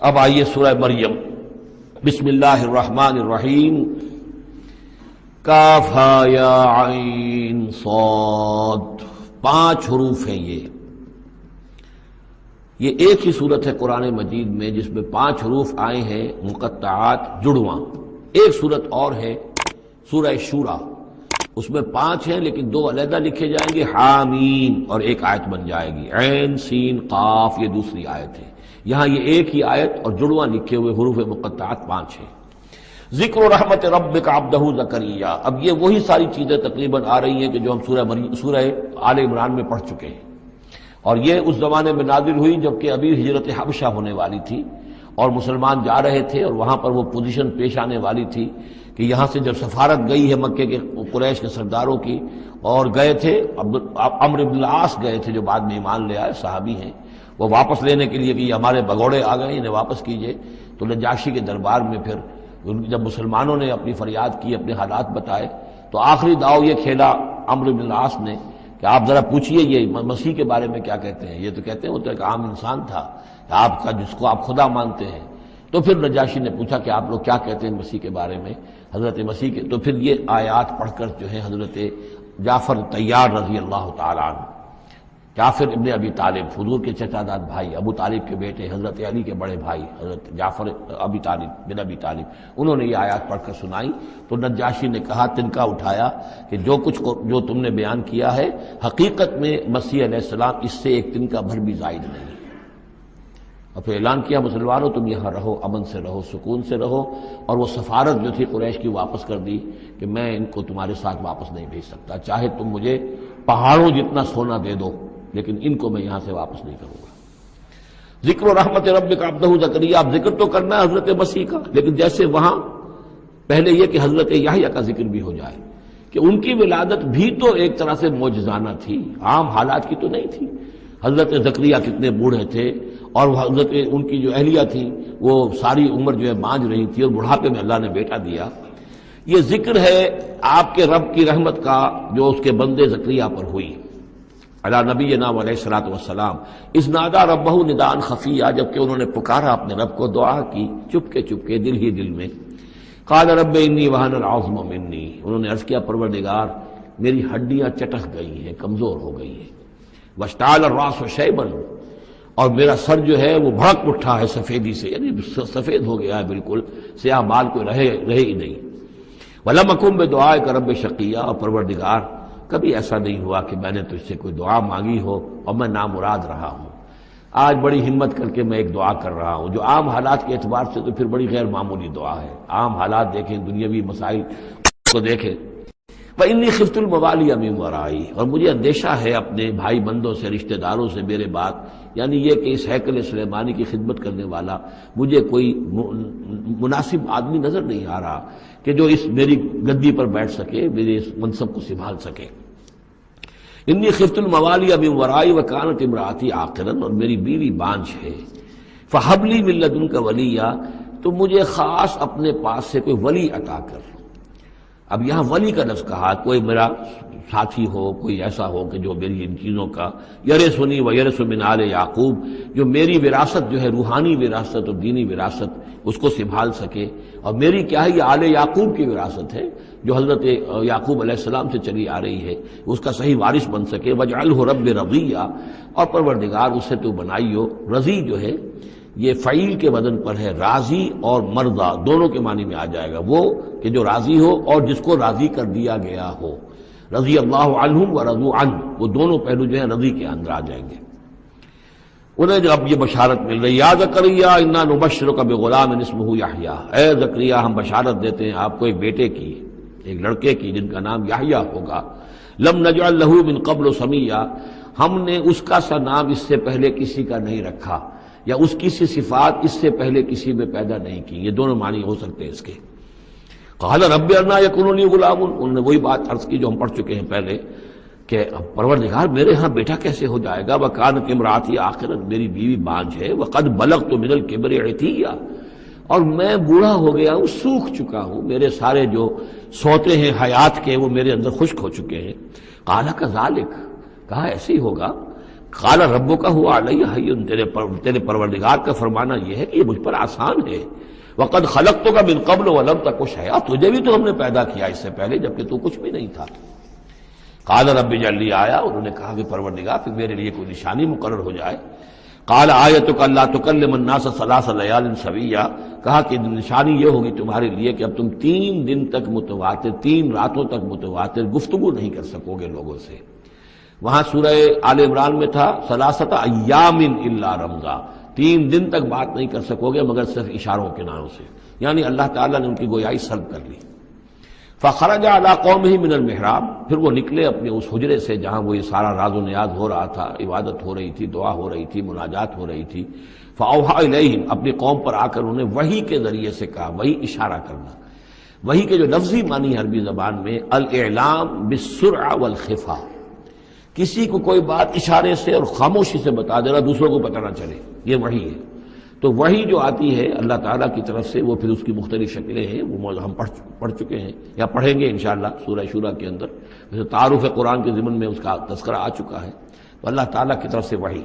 اب آئیے سورہ مریم، بسم اللہ الرحمن الرحیم، کاف ہا یا عین صاد، 5 حروف ہیں یہ ایک ہی صورت ہے قرآن مجید میں جس میں 5 حروف آئے ہیں مقطعات جڑواں۔ ایک صورت اور ہے سورہ شورا، اس میں 5 ہیں لیکن 2 علیحدہ لکھے جائیں گے، حامیم، اور ایک آیت بن جائے گی، عین سین قاف، یہ دوسری آیت ہے۔ یہاں یہ ایک ہی آیت اور جڑواں لکھے ہوئے حروف مقطعات 5 ہیں۔ ذکر رحمت ربک عبدہ زکریا، اب یہ وہی ساری چیزیں تقریباً آ رہی ہیں کہ جو ہم سورہ آل عمران میں پڑھ چکے ہیں، اور یہ اس زمانے میں نازل ہوئی جبکہ ابھی ہجرت حبشہ ہونے والی تھی اور مسلمان جا رہے تھے، اور وہاں پر وہ پوزیشن پیش آنے والی تھی کہ یہاں سے جب سفارت گئی ہے مکے کے قریش کے سرداروں کی، اور گئے تھے عمرو بن العاص گئے تھے جو بعد میں ایمان لے آئے، صحابی ہیں، وہ واپس لینے کے لیے کہ یہ ہمارے بگوڑے آ گئے، انہیں واپس کیجئے۔ تو نجاشی کے دربار میں پھر جب مسلمانوں نے اپنی فریاد کی، اپنے حالات بتائے، تو آخری داؤ یہ کھیلا عمرو بن العاص نے کہ آپ ذرا پوچھئے یہ مسیح کے بارے میں کیا کہتے ہیں۔ یہ تو کہتے ہیں وہ تو ایک عام انسان تھا آپ کا جس کو آپ خدا مانتے ہیں۔ تو پھر نجاشی نے پوچھا کہ آپ لوگ کیا کہتے ہیں مسیح کے بارے میں، حضرت مسیح کے، تو پھر یہ آیات پڑھ کر جو ہے حضرت جعفر طیار رضی اللہ تعالیٰ عنہ، جعفر ابن ابی طالب، حضور کے چچا داد بھائی، ابو طالب کے بیٹے، حضرت علی کے بڑے بھائی حضرت جعفر ابی طالب بن ابی طالب، انہوں نے یہ آیات پڑھ کر سنائی۔ تو نجاشی نے کہا، تنکا اٹھایا کہ جو تم نے بیان کیا ہے حقیقت میں مسیح علیہ السلام اس سے ایک تنکا بھر بھی زائد نہیں۔ اور پھر اعلان کیا، مسلمانوں تم یہاں رہو، امن سے رہو، سکون سے رہو، اور وہ سفارت جو تھی قریش کی واپس کر دی کہ میں ان کو تمہارے ساتھ واپس نہیں بھیج سکتا، چاہے تم مجھے پہاڑوں جتنا سونا دے دو لیکن ان کو میں یہاں سے واپس نہیں کروں گا۔ ذکر و رحمت ربک عبدہ زکریا، اب ذکر تو کرنا ہے حضرت مسیح کا، لیکن جیسے وہاں پہلے یہ کہ حضرت یحییٰ کا ذکر بھی ہو جائے کہ ان کی ولادت بھی تو ایک طرح سے معجزانہ تھی، عام حالات کی تو نہیں تھی۔ حضرت زکریا کتنے بوڑھے تھے، اور حضرت ان کی جو اہلیہ تھی وہ ساری عمر جو ہے مانج رہی تھی، اور بڑھاپے میں اللہ نے بیٹا دیا۔ یہ ذکر ہے آپ کے رب کی رحمت کا جو اس کے بندے زکریا پر ہوئی، علی نبینا علیہ الصلوۃ والسلام، اذ نادى ربہ نداء خفیا، جبکہ انہوں نے پکارا اپنے رب کو، دعا کی چپکے چپکے دل ہی دل میں۔ قال رب انی وہن العظم منی، انہوں نے عرض کیا پروردگار میری ہڈیاں چٹک گئی ہیں، کمزور ہو گئی ہیں، واشتعل الراس شیبا، اور میرا سر جو ہے وہ بھڑک اٹھا ہے سفیدی سے، یعنی سفید ہو گیا ہے بالکل، سیاہ بال کوئی رہے ہی نہیں۔ ولم اکن بدعائک رب شقیا، اور پروردگار کبھی ایسا نہیں ہوا کہ میں نے تجھ سے کوئی دعا مانگی ہو اور میں نامراد رہا ہوں۔ آج بڑی ہمت کر کے میں ایک دعا کر رہا ہوں جو عام حالات کے اعتبار سے تو پھر بڑی غیر معمولی دعا ہے، عام حالات دیکھیں، دنیاوی مسائل کو دیکھیں۔ وَإِنِّي خِفْتُ الْمَوَالِيَ مِن وَرَائِي، اور مجھے اندیشہ ہے اپنے بھائی بندوں سے، رشتہ داروں سے میرے بعد، یعنی یہ کہ اس ہیکل سلیمانی کی خدمت کرنے والا مجھے کوئی مناسب آدمی نظر نہیں آ رہا کہ جو اس میری گدی پر بیٹھ سکے، میرے اس منصب کو سنبھال سکے۔ انی خفت الموالی من ورائی وکانت امراتی عاقرا، اور میری بیوی بانجھ ہے، فہب لی من لدنک ولیا، تو مجھے خاص اپنے پاس سے کوئی ولی عطا کر۔ اب یہاں ولی کا لفظ کہا، کوئی میرا ساتھی ہو، کوئی ایسا ہو کہ جو میری ان چیزوں کا یرثنی و یرث من آل یعقوب، جو میری وراثت جو ہے روحانی وراثت اور دینی وراثت اس کو سنبھال سکے، اور میری کیا ہے یہ آل یعقوب کی وراثت ہے جو حضرت یعقوب علیہ السلام سے چلی آ رہی ہے، اس کا صحیح وارث بن سکے۔ وجعلہ رب رضیہ، اور پروردگار اسے تو بنائیو، رضی جو ہے یہ فعیل کے وزن پر ہے، راضی اور مرضی دونوں کے معنی میں آ جائے گا، وہ کہ جو راضی ہو اور جس کو راضی کر دیا گیا ہو، رضی اللہ عنہم ورضوا عنہ، وہ دونوں پہلو جو ہیں رضی کے اندر آ جائیں گے۔ انہیں جب اب یہ بشارت مل رہی، یا زکریا انا نبشرک بغلام اسمہ یحییٰ، اے زکریا ہم بشارت دیتے ہیں آپ کو ایک بیٹے کی، ایک لڑکے کی جن کا نام یحییٰ ہوگا، لم نجعل لہ من قبل سمیہ، ہم نے اس کا سا نام اس سے پہلے کسی کا نہیں رکھا، یا اس کی سی صفات اس سے پہلے کسی میں پیدا نہیں کی، یہ دونوں معنی ہو سکتے ہیں اس کے۔ قال رب انا یکون لی غلام، انہوں نے وہی بات عرض کی جو ہم پڑھ چکے ہیں پہلے کہ پروردگار میرے ہاں بیٹا کیسے ہو جائے گا، وکانت امراتی عاقرا، میری بیوی بانجھ ہے، وقد بلغت من الکبر عتیہ، اور میں بوڑھا ہو گیا ہوں، سوکھ چکا ہوں، میرے سارے جو سوتے ہیں حیات کے وہ میرے اندر خشک ہو چکے ہیں۔ قال کذالک، کہا ایسے ہی ہوگا، قال ربک ہوا علیہ ہین، تیرے پروردگار کا فرمانا یہ ہے کہ یہ مجھ پر آسان ہے، وقد خلقتک من قبل ولم تک شیئا، تجھے بھی تو ہم نے پیدا کیا اس سے پہلے جبکہ تو کچھ بھی نہیں تھا۔ قال رب اجعل لی آیا، انہوں نے کہا کہ پروردگار پھر میرے لیے کوئی نشانی مقرر ہو جائے۔ قال آیتک الا تکلم الناس ثلاث لیال سویا، کہا کہ نشانی یہ ہوگی تمہارے لیے کہ اب تم 3 دن تک متواتر، 3 راتوں تک متواتر گفتگو نہیں کر سکو گے لوگوں سے۔ وہاں سورہ آل عمران میں تھا ثلاثۃ ایام الا رمزا، 3 دن تک بات نہیں کر سکو گے مگر صرف اشاروں کے نام سے، یعنی اللہ تعالیٰ نے ان کی گویائی سلب کر لی۔ فخرج علی قومہ من المحراب، پھر وہ نکلے اپنے اس حجرے سے جہاں وہ یہ سارا راز و نیاز ہو رہا تھا، عبادت ہو رہی تھی، دعا ہو رہی تھی، مناجات ہو رہی تھی۔ فاوحی الیہم، اپنی قوم پر آ کر انہوں نے وحی کے ذریعے سے کہا، وحی اشارہ کرنا، وحی کے جو لفظی معنی عربی زبان میں الاعلام بالسرعہ والخفا، کسی کو کوئی بات اشارے سے اور خاموشی سے بتا دینا، دوسروں کو پتہ نہ چلے، یہ وحی ہے۔ تو وحی جو آتی ہے اللہ تعالیٰ کی طرف سے، وہ پھر اس کی مختلف شکلیں ہیں، وہ ہم پڑھ چکے ہیں یا پڑھیں گے انشاءاللہ سورہ شورا کے اندر، جیسے تعارف قرآن کے ضمن میں اس کا تذکرہ آ چکا ہے۔ تو اللہ تعالیٰ کی طرف سے وحی،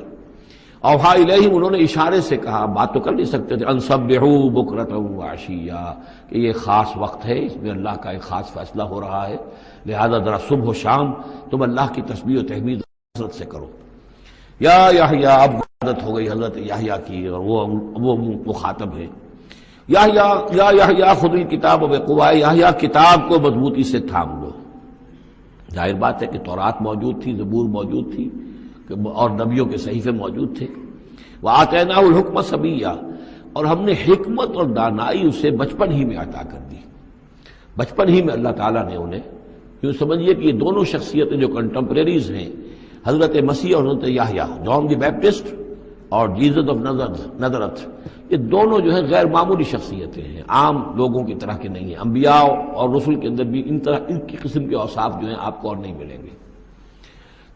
اوحا الیہم، انہوں نے اشارے سے کہا، بات تو کر نہیں سکتے تھے، ان سبحوا بکرۃ وعشیا، کہ یہ خاص وقت ہے، اس میں اللہ کا ایک خاص فیصلہ ہو رہا ہے، لہذا ذرا صبح و شام تم اللہ کی تسبیح و تحمید حضرت سے کرو۔ یا یحییٰ، اب عادت ہو گئی حضرت یحییٰ کی، اور وہ مخاطب ہے، یا یحییٰ خذ الکتاب بقوہ، یحییٰ کتاب کو مضبوطی سے تھام لو۔ ظاہر بات ہے کہ تورات موجود تھی، زبور موجود تھی، اور نبیوں کے صحیفے موجود تھے۔ وآتیناہ الحکم صبیا، اور ہم نے حکمت اور دانائی اسے بچپن ہی میں عطا کر دی، بچپن ہی میں اللہ تعالیٰ نے انہیں، کیوں سمجھیے کہ یہ دونوں شخصیتیں جو کنٹمپریریز ہیں، حضرت مسیح اور حضرت یحییٰ، جان دی بیپٹسٹ اور جیزس آف نظرت، یہ دونوں جو ہیں غیر معمولی شخصیتیں ہیں، عام لوگوں کی طرح کے نہیں ہیں۔ انبیاء اور رسل کے اندر بھی ان کی قسم کے اوصاف جو ہیں آپ کو اور نہیں ملیں گے۔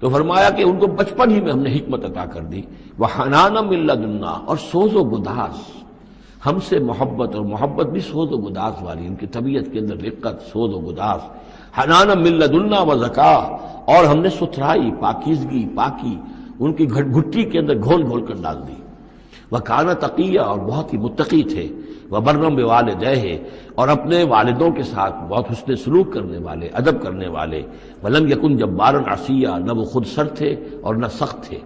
تو فرمایا کہ ان کو بچپن ہی میں ہم نے حکمت عطا کر دی، وحنانا من لدنا، اور سوز و گداز، ہم سے محبت، اور محبت بھی سوز و گداز والی، ان کی طبیعت کے اندر رقت، سوز و گداز، حنانا من لدنا وزکا، اور ہم نے ستھرائی، پاکیزگی، پاکی ان کی گھٹی کے اندر گھول گھول کر ڈال دی۔ وکان تقیہ، اور بہت ہی متقی تھے، وبرم بوالدیہ، اور اپنے والدوں کے ساتھ بہت حسن سلوک کرنے والے، ادب کرنے والے، ولم یکن جبارا عصیا، نہ وہ خود سر تھے اور نہ سخت تھے،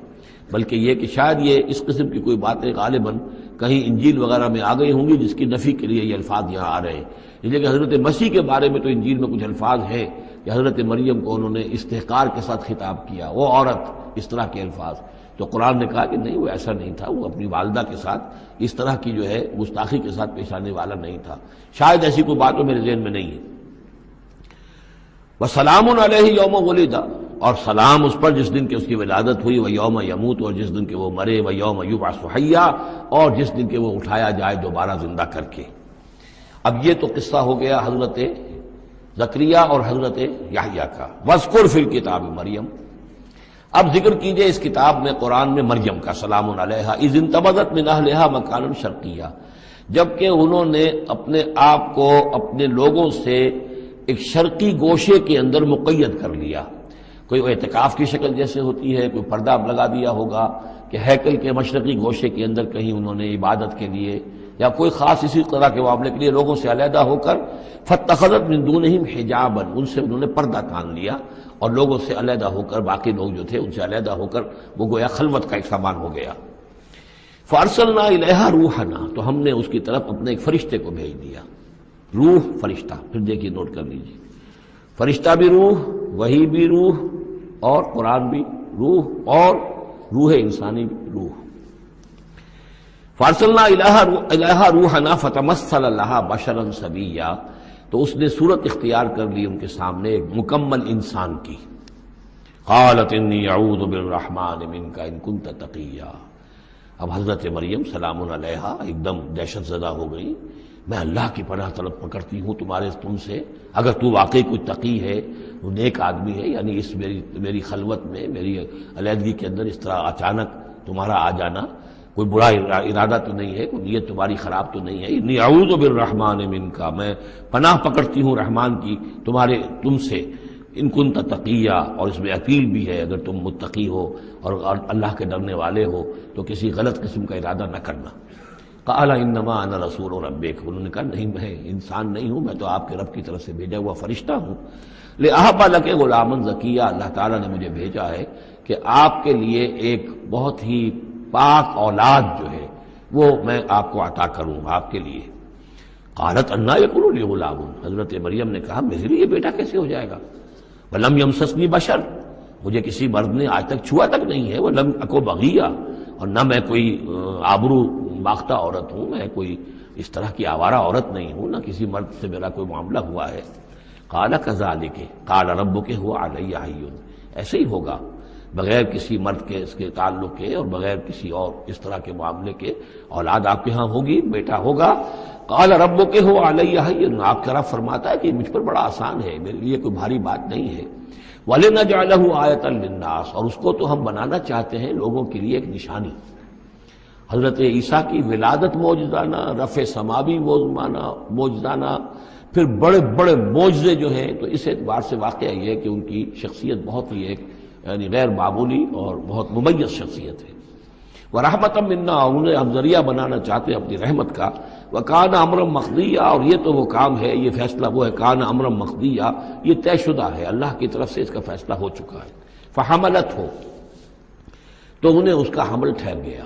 بلکہ یہ کہ شاید یہ اس قسم کی کوئی باتیں غالباً کہیں انجیل وغیرہ میں آ گئی ہوں گی جس کی نفی کے لیے یہ الفاظ یہاں آ رہے ہیں، اس لیے کہ حضرت مسیح کے بارے میں تو انجیل میں کچھ الفاظ ہیں کہ حضرت مریم کو انہوں نے استحقار کے ساتھ خطاب کیا، وہ عورت، اس طرح کے الفاظ، تو قرآن نے کہا کہ نہیں، وہ ایسا نہیں تھا، وہ اپنی والدہ کے ساتھ اس طرح کی جو ہے گستاخی کے ساتھ پیش آنے والا نہیں تھا، شاید ایسی کوئی بات میرے ذہن میں نہیں ہے۔ وسلام علیہ یوم ولد، اور سلام اس پر جس دن کہ اس کی ولادت ہوئی، و یوم یموت، اور جس دن کہ وہ مرے، و یوم یبعث حیا، اور جس دن کہ وہ اٹھایا جائے دوبارہ زندہ کر کے۔ اب یہ تو قصہ ہو گیا حضرت زکریا اور حضرت یحییٰ کا۔ واذکر فی الکتاب مریم، اب ذکر کیجئے اس کتاب میں، قرآن میں، مریم کا، سلام علیہا اذ انتبذت من اہلہا مکانا شرقیہ، جبکہ انہوں نے اپنے آپ کو اپنے لوگوں سے ایک شرقی گوشے کے اندر مقید کر لیا، کوئی اعتکاف کی شکل جیسے ہوتی ہے، کوئی پردہ اب لگا دیا ہوگا کہ ہیکل کے مشرقی گوشے کے اندر کہیں انہوں نے عبادت کے لیے یا کوئی خاص اسی طرح کے معاملے کے لیے لوگوں سے علیحدہ ہو کر، فاتخذت من دونہم حجابا، ان سے انہوں نے پردہ تان لیا، اور لوگوں سے علیحدہ ہو کر، باقی لوگ جو تھے ان سے علیحدہ ہو کر وہ گویا خلوت کا ایک سامان ہو گیا۔ فارسلنا الیہا روحنا، تو ہم نے اس کی طرف اپنے ایک فرشتے کو بھیج دیا، روح فرشتہ، پھر دیکھیے نوٹ کر لیجیے، فرشتہ بھی روح، وحی بھی روح، اور قرآن بھی روح، اور روح انسانی بھی روح۔ فارسلنا الیہا روحنا فتمثل لہا بشرا سویا، تو اس نے صورت اختیار کر لی ان کے سامنے ایک مکمل انسان کی۔ قالت انی اعوذ بالرحمن منک ان کنت تقیا، اب حضرت مریم سلام علیہا ایک دم دہشت زدہ ہو گئی، میں اللہ کی پناہ طلب پکڑتی ہوں تم سے، اگر تو واقعی کوئی تقی ہے، وہ نیک آدمی ہے، یعنی اس میری خلوت میں، میری علیحدگی کے اندر اس طرح اچانک تمہارا آ جانا کوئی برا ارادہ تو نہیں ہے، کوئی نیت تمہاری خراب تو نہیں ہے، انی اعوذ بالرحمن منک، میں پناہ پکڑتی ہوں رحمان کی تم سے، ان کنت تقیہ، اور اس میں اپیل بھی ہے اگر تم متقی ہو اور اللہ کے ڈرنے والے ہو تو کسی غلط قسم کا ارادہ نہ کرنا۔ قال انما انا رسول ربک، انہوں نے کہا نہیں میں انسان نہیں ہوں، میں تو آپ کے رب کی طرف سے بھیجا ہوا فرشتہ ہوں۔ لأہب لک غلاما زکیہ، اللہ تعالیٰ نے مجھے بھیجا ہے کہ آپ کے لیے ایک بہت ہی پاک اولاد جو ہے وہ میں آپ کو عطا کروں آپ کے لیے۔ قالت انا یکون لی غلام، حضرت مریم نے کہا میرے لیے بیٹا کیسے ہو جائے گا؟ ولم یمسسنی بشر، مجھے کسی مرد نے آج تک چھوا تک نہیں ہے، ولم اکو بغیہ، اور نہ میں کوئی آبرو باختہ عورت ہوں، میں کوئی اس طرح کی آوارہ عورت نہیں ہوں، نہ کسی مرد سے میرا کوئی معاملہ ہوا ہے۔ قال کذالک قال ربک هو علی حی، ایسے ہی ہوگا بغیر کسی مرد کے اس کے تعلق کے اور بغیر کسی اور اس طرح کے معاملے کے اولاد آپ کے ہاں ہوگی، بیٹا ہوگا۔ قال ربک هو علی حی، آپ کا رب فرماتا ہے کہ مجھ پر بڑا آسان ہے، میرے لیے کوئی بھاری بات نہیں ہے۔ وَلِنَجْعَلَهُ آیَةً لِلنَّاسِ، اور اس کو تو ہم بنانا چاہتے ہیں لوگوں کے لیے ایک نشانی۔ حضرت عیسیٰ کی ولادت معجزانہ، رفع سماوی معجزانہ، پھر بڑے بڑے معجزے جو ہیں، تو اس اعتبار سے واقعہ یہ ہے کہ ان کی شخصیت بہت ہی ایک یعنی غیر معمولی اور بہت ممیز شخصیت ہے۔ وَرَحْمَةً مِنَّا، انہیں ہم ذریعہ بنانا چاہتے ہیں اپنی رحمت کا۔ وَكَانَ أَمْرًا مَقْضِيًّا، اور یہ تو وہ کام ہے، یہ فیصلہ وہ ہے، كَانَ أَمْرًا مَقْضِيًّا، یہ طے شدہ ہے، اللہ کی طرف سے اس کا فیصلہ ہو چکا ہے۔ فَحَمَلَتْهُ، تو انہیں اس کا حمل ٹھہر گیا۔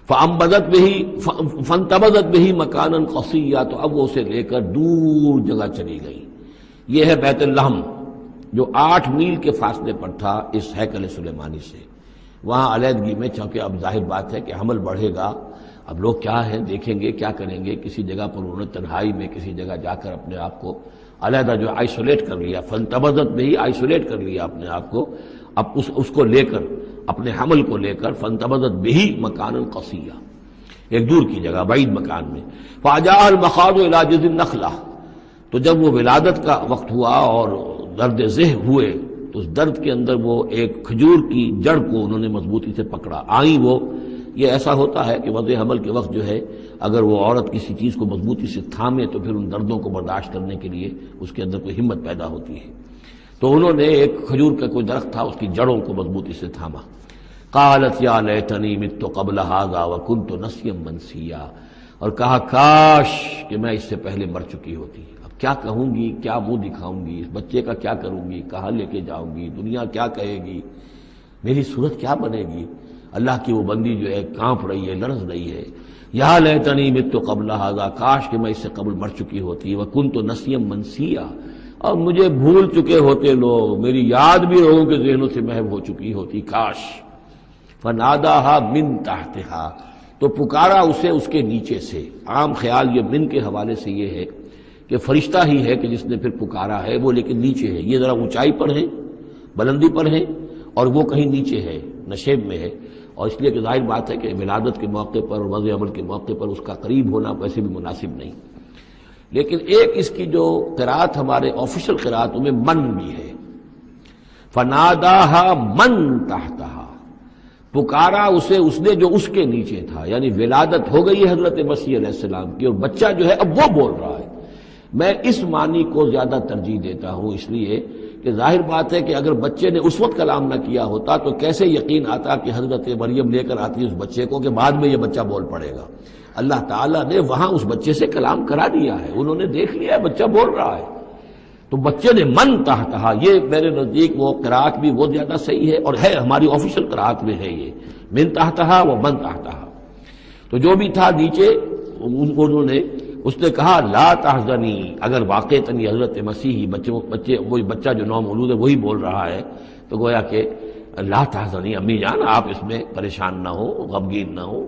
فَانْتَبَذَتْ بِهِ مَكَانًا قَصِيًّا، تو اب وہ اسے لے کر دور جگہ چلی گئی۔ یہ ہے بیت لحم جو 8 میل کے فاصلے پر تھا اس ہیکل سلیمانی سے۔ وہاں علیحدگی میں، چونکہ اب ظاہر بات ہے کہ حمل بڑھے گا، اب لوگ کیا ہیں دیکھیں گے، کیا کریں گے، کسی جگہ پر انہوں نے تنہائی میں کسی جگہ جا کر اپنے آپ کو علیحدہ جو آئسولیٹ کر لیا، فانتبذت بہی، آئسولیٹ کر لیا اپنے آپ کو، اب اس کو لے کر، اپنے حمل کو لے کر، فانتبذت بہی مکانا قصیا، ایک دور کی جگہ، بعید مکان میں۔ فاجاء المخاض الى جذع النخلہ، تو جب وہ ولادت کا وقت ہوا اور درد ذہ ہوئے تو اس درد کے اندر وہ ایک کھجور کی جڑ کو انہوں نے مضبوطی سے پکڑا، آئیں وہ، یہ ایسا ہوتا ہے کہ وضع حمل کے وقت جو ہے اگر وہ عورت کسی چیز کو مضبوطی سے تھامے تو پھر ان دردوں کو برداشت کرنے کے لیے اس کے اندر کوئی ہمت پیدا ہوتی ہے، تو انہوں نے ایک کھجور کا کوئی درخت تھا، اس کی جڑوں کو مضبوطی سے تھاما۔ قالت یا لیتنی مت قبل ھذا وکنت نسیا منسیا، اور کہا کاش کہ میں اس سے پہلے مر چکی ہوتی، اب کیا کہوں گی، کیا منہ دکھاؤں گی، اس بچے کا کیا کروں گی، کہاں لے کے جاؤں گی، دنیا کیا کہے گی، میری صورت کیا بنے گی۔ اللہ کی وہ بندی جو ہے کانپ رہی ہے، لرز رہی ہے، یا لیتنی مت قبل ھذا، کاش کہ میں اس سے قبل مر چکی ہوتی، وکنت نسیا منسیا، اور مجھے بھول چکے ہوتے لوگ، میری یاد بھی لوگوں کے ذہنوں سے محو ہو چکی ہوتی، کاش۔ فناداها من تحتها، تو پکارا اسے اس کے نیچے سے۔ عام خیال یہ من کے حوالے سے یہ ہے کہ فرشتہ ہی ہے کہ جس نے پھر پکارا ہے، وہ لیکن نیچے ہے، یہ ذرا اونچائی پر ہے، بلندی پر ہے، اور وہ کہیں نیچے ہے، نشیب میں ہے، اور اس لیے کہ ظاہر بات ہے کہ ولادت کے موقع پر اور وضع عمل کے موقع پر اس کا قریب ہونا ویسے بھی مناسب نہیں۔ لیکن ایک اس کی جو قرات ہمارے آفیشل قراتوں میں من بھی ہے، فناداها من تحتها، پکارا اسے اس نے جو اس کے نیچے تھا، یعنی ولادت ہو گئی ہے حضرت مسیح علیہ السلام کی، اور بچہ جو ہے اب وہ بول رہا ہے۔ میں اس معنی کو زیادہ ترجیح دیتا ہوں، اس لیے کہ ظاہر بات ہے کہ اگر بچے نے اس وقت کلام نہ کیا ہوتا تو کیسے یقین آتا کہ حضرت مریم لے کر آتی اس بچے کو کہ بعد میں یہ بچہ بول پڑے گا۔ اللہ تعالیٰ نے وہاں اس بچے سے کلام کرا دیا ہے، انہوں نے دیکھ لیا ہے بچہ بول رہا ہے، تو بچے نے من تحتہا، یہ میرے نزدیک وہ قرات بھی وہ زیادہ صحیح ہے، اور ہے ہماری آفیشل قرات میں ہے یہ من تحتہا و من تحتہا۔ تو جو بھی تھا نیچے، انہوں نے، اس نے کہا لا تحزنی، اگر واقعتاً یہ حضرت مسیحی بچے وہی بچہ جو نو مولود ہے وہی بول رہا ہے، تو گویا کہ لا تحزنی، امی جان آپ اس میں پریشان نہ ہو، غمگین نہ ہو،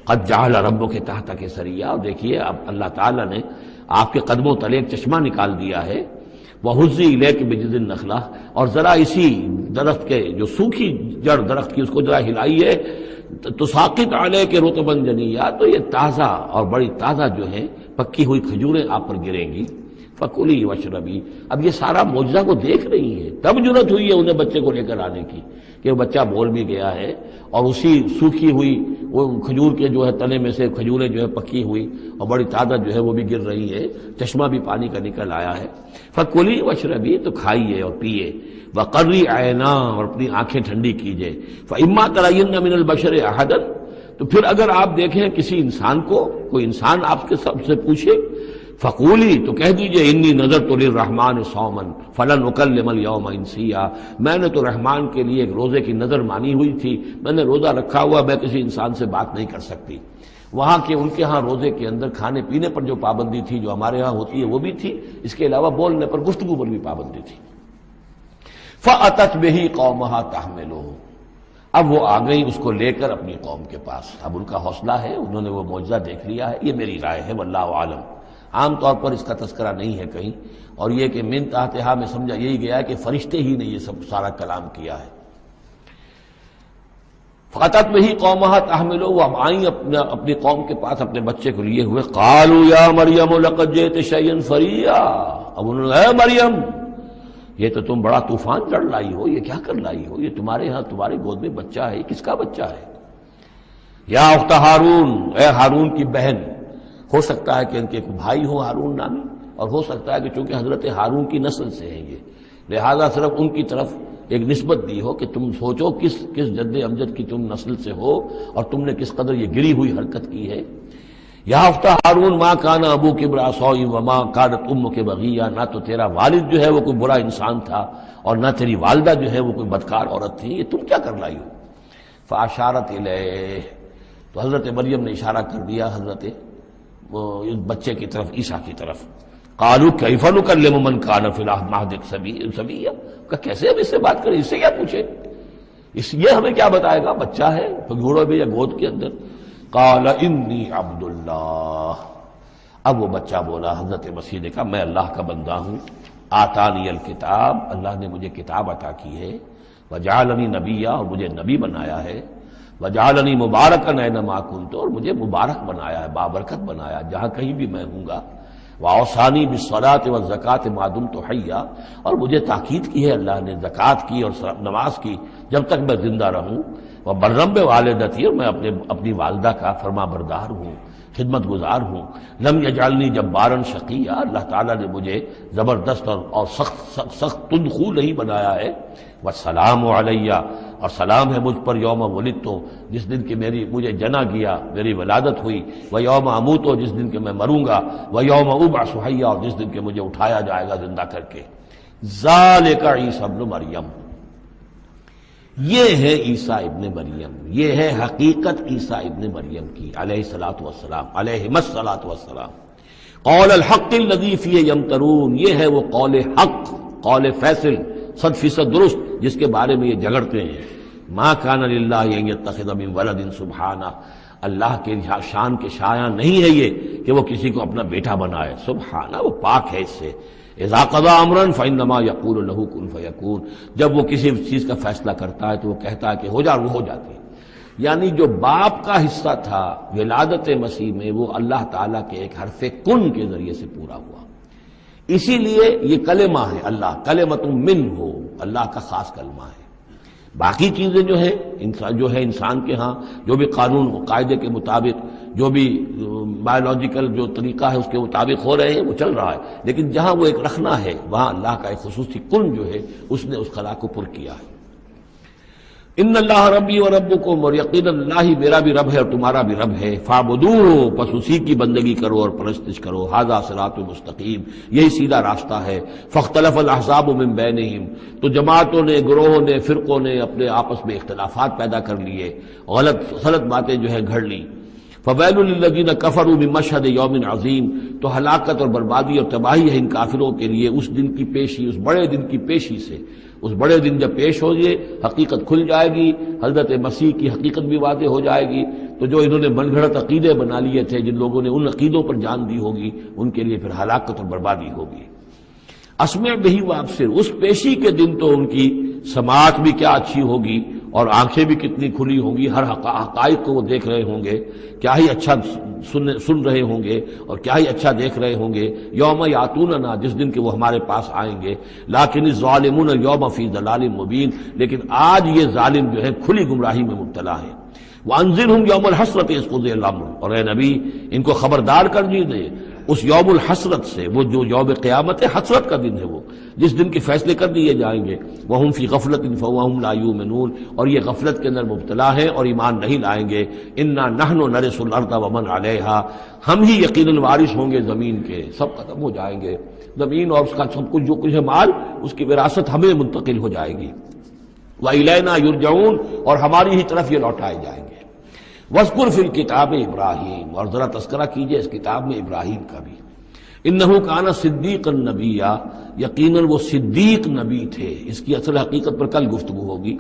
قد جعل ربک تحتک سریا، اور دیکھیے اب اللہ تعالیٰ نے آپ کے قدموں تلے ایک چشمہ نکال دیا ہے، وَهُزِّي إِلَيْكِ بِجِذْعِ النَّخْلَةِ، اور ذرا اسی درخت کے جو سوکھی جڑ درخت کی اس کو ذرا ہلائیے، تُسَاقِطْ عَلَيْكِ رُطْبًا جَنِيًّا، تو یہ تازہ اور بڑی تازہ جو ہیں پکی ہوئی کھجوریں آپ پر گریں گی۔ فکلی واشربی. اب یہ سارا معجزہ کو دیکھ رہی ہے، تب جرت ہوئی ہے انہیں بچے کو لے کر آنے کی کہ وہ بچہ بول بھی گیا ہے، اور اسی سوکھی ہوئی وہ کھجور کے جو ہے تنے میں سے کھجوریں جو ہے پکی ہوئی اور بڑی تعداد جو ہے وہ بھی گر رہی ہے، چشمہ بھی پانی کا نکل آیا ہے. فکلی واشربی، تو کھائیے اور پیئے، وقری عینا، اور اپنی آنکھیں ٹھنڈی کیجئے. فاما ترین من البشر احدا، تو پھر اگر آپ دیکھیں کسی انسان کو، کوئی انسان آپ کے سب سے پوچھے، فقولی، تو کہہ دیجئے انی نذرت للرحمن صوما فلن اکلم اليوم انسیا، میں نے تو رحمان کے لیے ایک روزے کی نظر مانی ہوئی تھی، میں نے روزہ رکھا ہوا، میں کسی انسان سے بات نہیں کر سکتی. وہاں کے ان کے ہاں روزے کے اندر کھانے پینے پر جو پابندی تھی جو ہمارے ہاں ہوتی ہے وہ بھی تھی، اس کے علاوہ بولنے پر، گفتگو پر بھی پابندی تھی. فأتت به قومها تحملہ، اب وہ آ گئی اس کو لے کر اپنی قوم کے پاس. اب ان کا حوصلہ ہے، انہوں نے وہ معجزہ دیکھ لیا ہے. یہ میری رائے ہے، واللہ عالم. عام طور پر اس کا تذکرہ نہیں ہے کہیں، اور یہ کہ من تحتہا میں سمجھا یہی گیا ہے کہ فرشتے ہی نے یہ سب سارا کلام کیا ہے. فأتت به قومها تحملہ، وہ اب آئیں اپنی قوم کے پاس اپنے بچے کو لیے ہوئے. قالوا یا مریم لقد جئت شیئا فریا، اب انہوں نے، اے مریم یہ تو تم بڑا طوفان چڑھ لائی ہو، یہ کیا کر لائی ہو، یہ تمہارے ہاں تمہاری گود میں بچہ ہے، کس کا بچہ ہے؟ یا اخت ہارون، اے ہارون کی بہن. ہو سکتا ہے کہ ان کے بھائی ہو ہارون نامی، اور ہو سکتا ہے کہ چونکہ حضرت ہارون کی نسل سے ہیں یہ، لہذا صرف ان کی طرف ایک نسبت دی ہو کہ تم سوچو کس جد امجد کی تم نسل سے ہو اور تم نے کس قدر یہ گری ہوئی حرکت کی ہے. یا اخت ہارون ما کان ابوک امرأ سوء وما کانت امک بغیہ، نہ تو تیرا والد جو ہے وہ کوئی برا انسان تھا اور نہ تیری والدہ جو ہے وہ کوئی بدکار عورت تھی، یہ تم کیا کر لائی ہو؟ فاشارت الیہ، تو حضرت مریم نے اشارہ کر دیا حضرت اس بچے کی طرف، عیسیٰ کی طرف. قالوا کیف نکلم من کان فی المہد صبیا، کہ کیسے ہم اس سے بات کریں، اس سے کیا پوچھیں، یہ ہمیں کیا بتائے گا، بچہ ہے گھوڑے میں یا گود کے اندر. قال انی عبد اللہ، اب وہ بچہ بولا، حضرت مسیح نے کہا میں اللہ کا بندہ ہوں. آتانی الکتاب، اللہ نے مجھے کتاب عطا کی ہے. وجعلنی نبیا، اور مجھے نبی بنایا ہے. وجعلنی مبارکا اینما کنت، اور مجھے مبارک بنایا ہے، بابرکت بنایا جہاں کہیں بھی میں ہوں گا. واوصانی بالصلاۃ والزکاۃ ما دمت حیا، اور مجھے تاکید کی ہے اللہ نے زکوٰۃ کی اور نماز کی جب تک میں زندہ رہوں. وبرم بوالدتی، اور میں اپنی والدہ کا فرما بردار ہوں، خدمت گزار ہوں. لم یجعلنی جبارا شقیا، اللہ تعالیٰ نے مجھے زبردست اور سخت تندخو نہیں بنایا ہے. والسلام علیہ، اور سلام ہے مجھ پر یوم ولدت، جس دن کہ مجھے جنا گیا، میری ولادت ہوئی. ویوم اموت، جس دن کہ میں مروں گا. ویوم ابعث حیا، اور جس دن کہ مجھے اٹھایا جائے گا زندہ کر کے. ذالک عیسی ابن مریم، یہ ہے عیسیٰ ابن مریم، یہ ہے حقیقت عیسیٰ ابن مریم کی علیہ الصلاۃ والسلام، علیہم الصلاۃ والسلام. قول الحق الذی فیہ یمترون، یہ ہے وہ قول حق، قول فیصل 100% درست جس کے بارے میں یہ جھگڑتے ہیں. ما کان للہ ان یتخذ من ولد سبحانہ، اللہ کے شان کے شایع نہیں ہے یہ کہ وہ کسی کو اپنا بیٹا بنائے، سبحانہ، وہ پاک ہے اس سے. اذا قضى امرا فانما يقول له كن فيكون، جب وہ کسی چیز کا فیصلہ کرتا ہے تو وہ کہتا ہے کہ ہو جا، وہ ہو جاتی ہے. یعنی جو باپ کا حصہ تھا ولادت مسیح میں، وہ اللہ تعالیٰ کے ایک حرف کن کے ذریعے سے پورا ہوا. اسی لیے یہ کلمہ ہے، اللہ کلمۃ منہ، اللہ کا خاص کلمہ ہے. باقی چیزیں جو ہے انسان کے ہاں جو بھی قانون و قاعدے کے مطابق، جو بھی بایولوجیکل جو طریقہ ہے اس کے مطابق ہو رہے ہیں، وہ چل رہا ہے. لیکن جہاں وہ ایک رکھنا ہے، وہاں اللہ کا ایک خصوصی کن جو ہے اس نے اس خلا کو پر کیا ہے. ان اللہ ربی و ربکم، اور یقینا اللہ ہی میرا بھی رب ہے اور تمہارا بھی رب ہے. فاعبدوہ، پس اسی کی بندگی کرو اور پرستش کرو. ھذا صراط مستقیم، یہی سیدھا راستہ ہے. فاختلف الاحزاب من بینہم، تو جماعتوں نے، گروہوں نے، فرقوں نے اپنے آپس میں اختلافات پیدا کر لیے، غلط باتیں جو ہے گھڑ لی. فویل للذین کفروا من مشہد یوم عظیم، تو ہلاکت اور بربادی اور تباہی ہے ان کافروں کے لیے اس دن کی پیشی، اس بڑے دن کی پیشی سے. اس بڑے دن جب پیش ہو یہ حقیقت کھل جائے گی، حضرت مسیح کی حقیقت بھی واضح ہو جائے گی، تو جو انہوں نے من گھڑت عقیدے بنا لیے تھے، جن لوگوں نے ان عقیدوں پر جان دی ہوگی، ان کے لیے پھر ہلاکت اور بربادی ہوگی. اسمع بہی وابصر، اس پیشی کے دن تو ان کی سماعت بھی کیا اچھی ہوگی اور آنکھیں بھی کتنی کھلی ہوں گی، ہر حقائق کو وہ دیکھ رہے ہوں گے، کیا ہی اچھا سن رہے ہوں گے اور کیا ہی اچھا دیکھ رہے ہوں گے۔ یوم یاتوننا، جس دن کہ وہ ہمارے پاس آئیں گے، لیکن الظالمون اليوم فی ضلال مبین، لیکن آج یہ ظالم جو ہے کھلی گمراہی میں مبتلا ہے۔ وانذرہم یوم الحسرۃ اذ قضی الامر، اور اے نبی ان کو خبردار کر دیجیے اس یوم الحسرت سے، وہ جو یوم قیامت ہے، حسرت کا دن ہے وہ، جس دن کے فیصلے کر دیے جائیں گے۔ وہم فی غفلۃ فہم لا یؤمنون، اور یہ غفلت کے اندر مبتلا ہیں اور ایمان نہیں لائیں گے۔ انا نحن نرث الارض ومن علیہا، ہم ہی یقیناً وارث ہوں گے زمین کے، سب ختم ہو جائیں گے، زمین اور اس کا سب کچھ جو کچھ ہے مال، اس کی وراثت ہمیں منتقل ہو جائے گی۔ وَإِلَيْنَا يُرْجَعُونَ، اور ہماری ہی طرف یہ لوٹائے جائیں گے۔ وَاذْكُرْ فِي الْكِتَابِ ابراہیم، اور ذرا تذکرہ کیجئے اس کتاب میں ابراہیم کا بھی۔ انہو کان صدیقا نبیا، یقیناً وہ صدیق نبی تھے۔ اس کی اصل حقیقت پر کل گفتگو ہوگی۔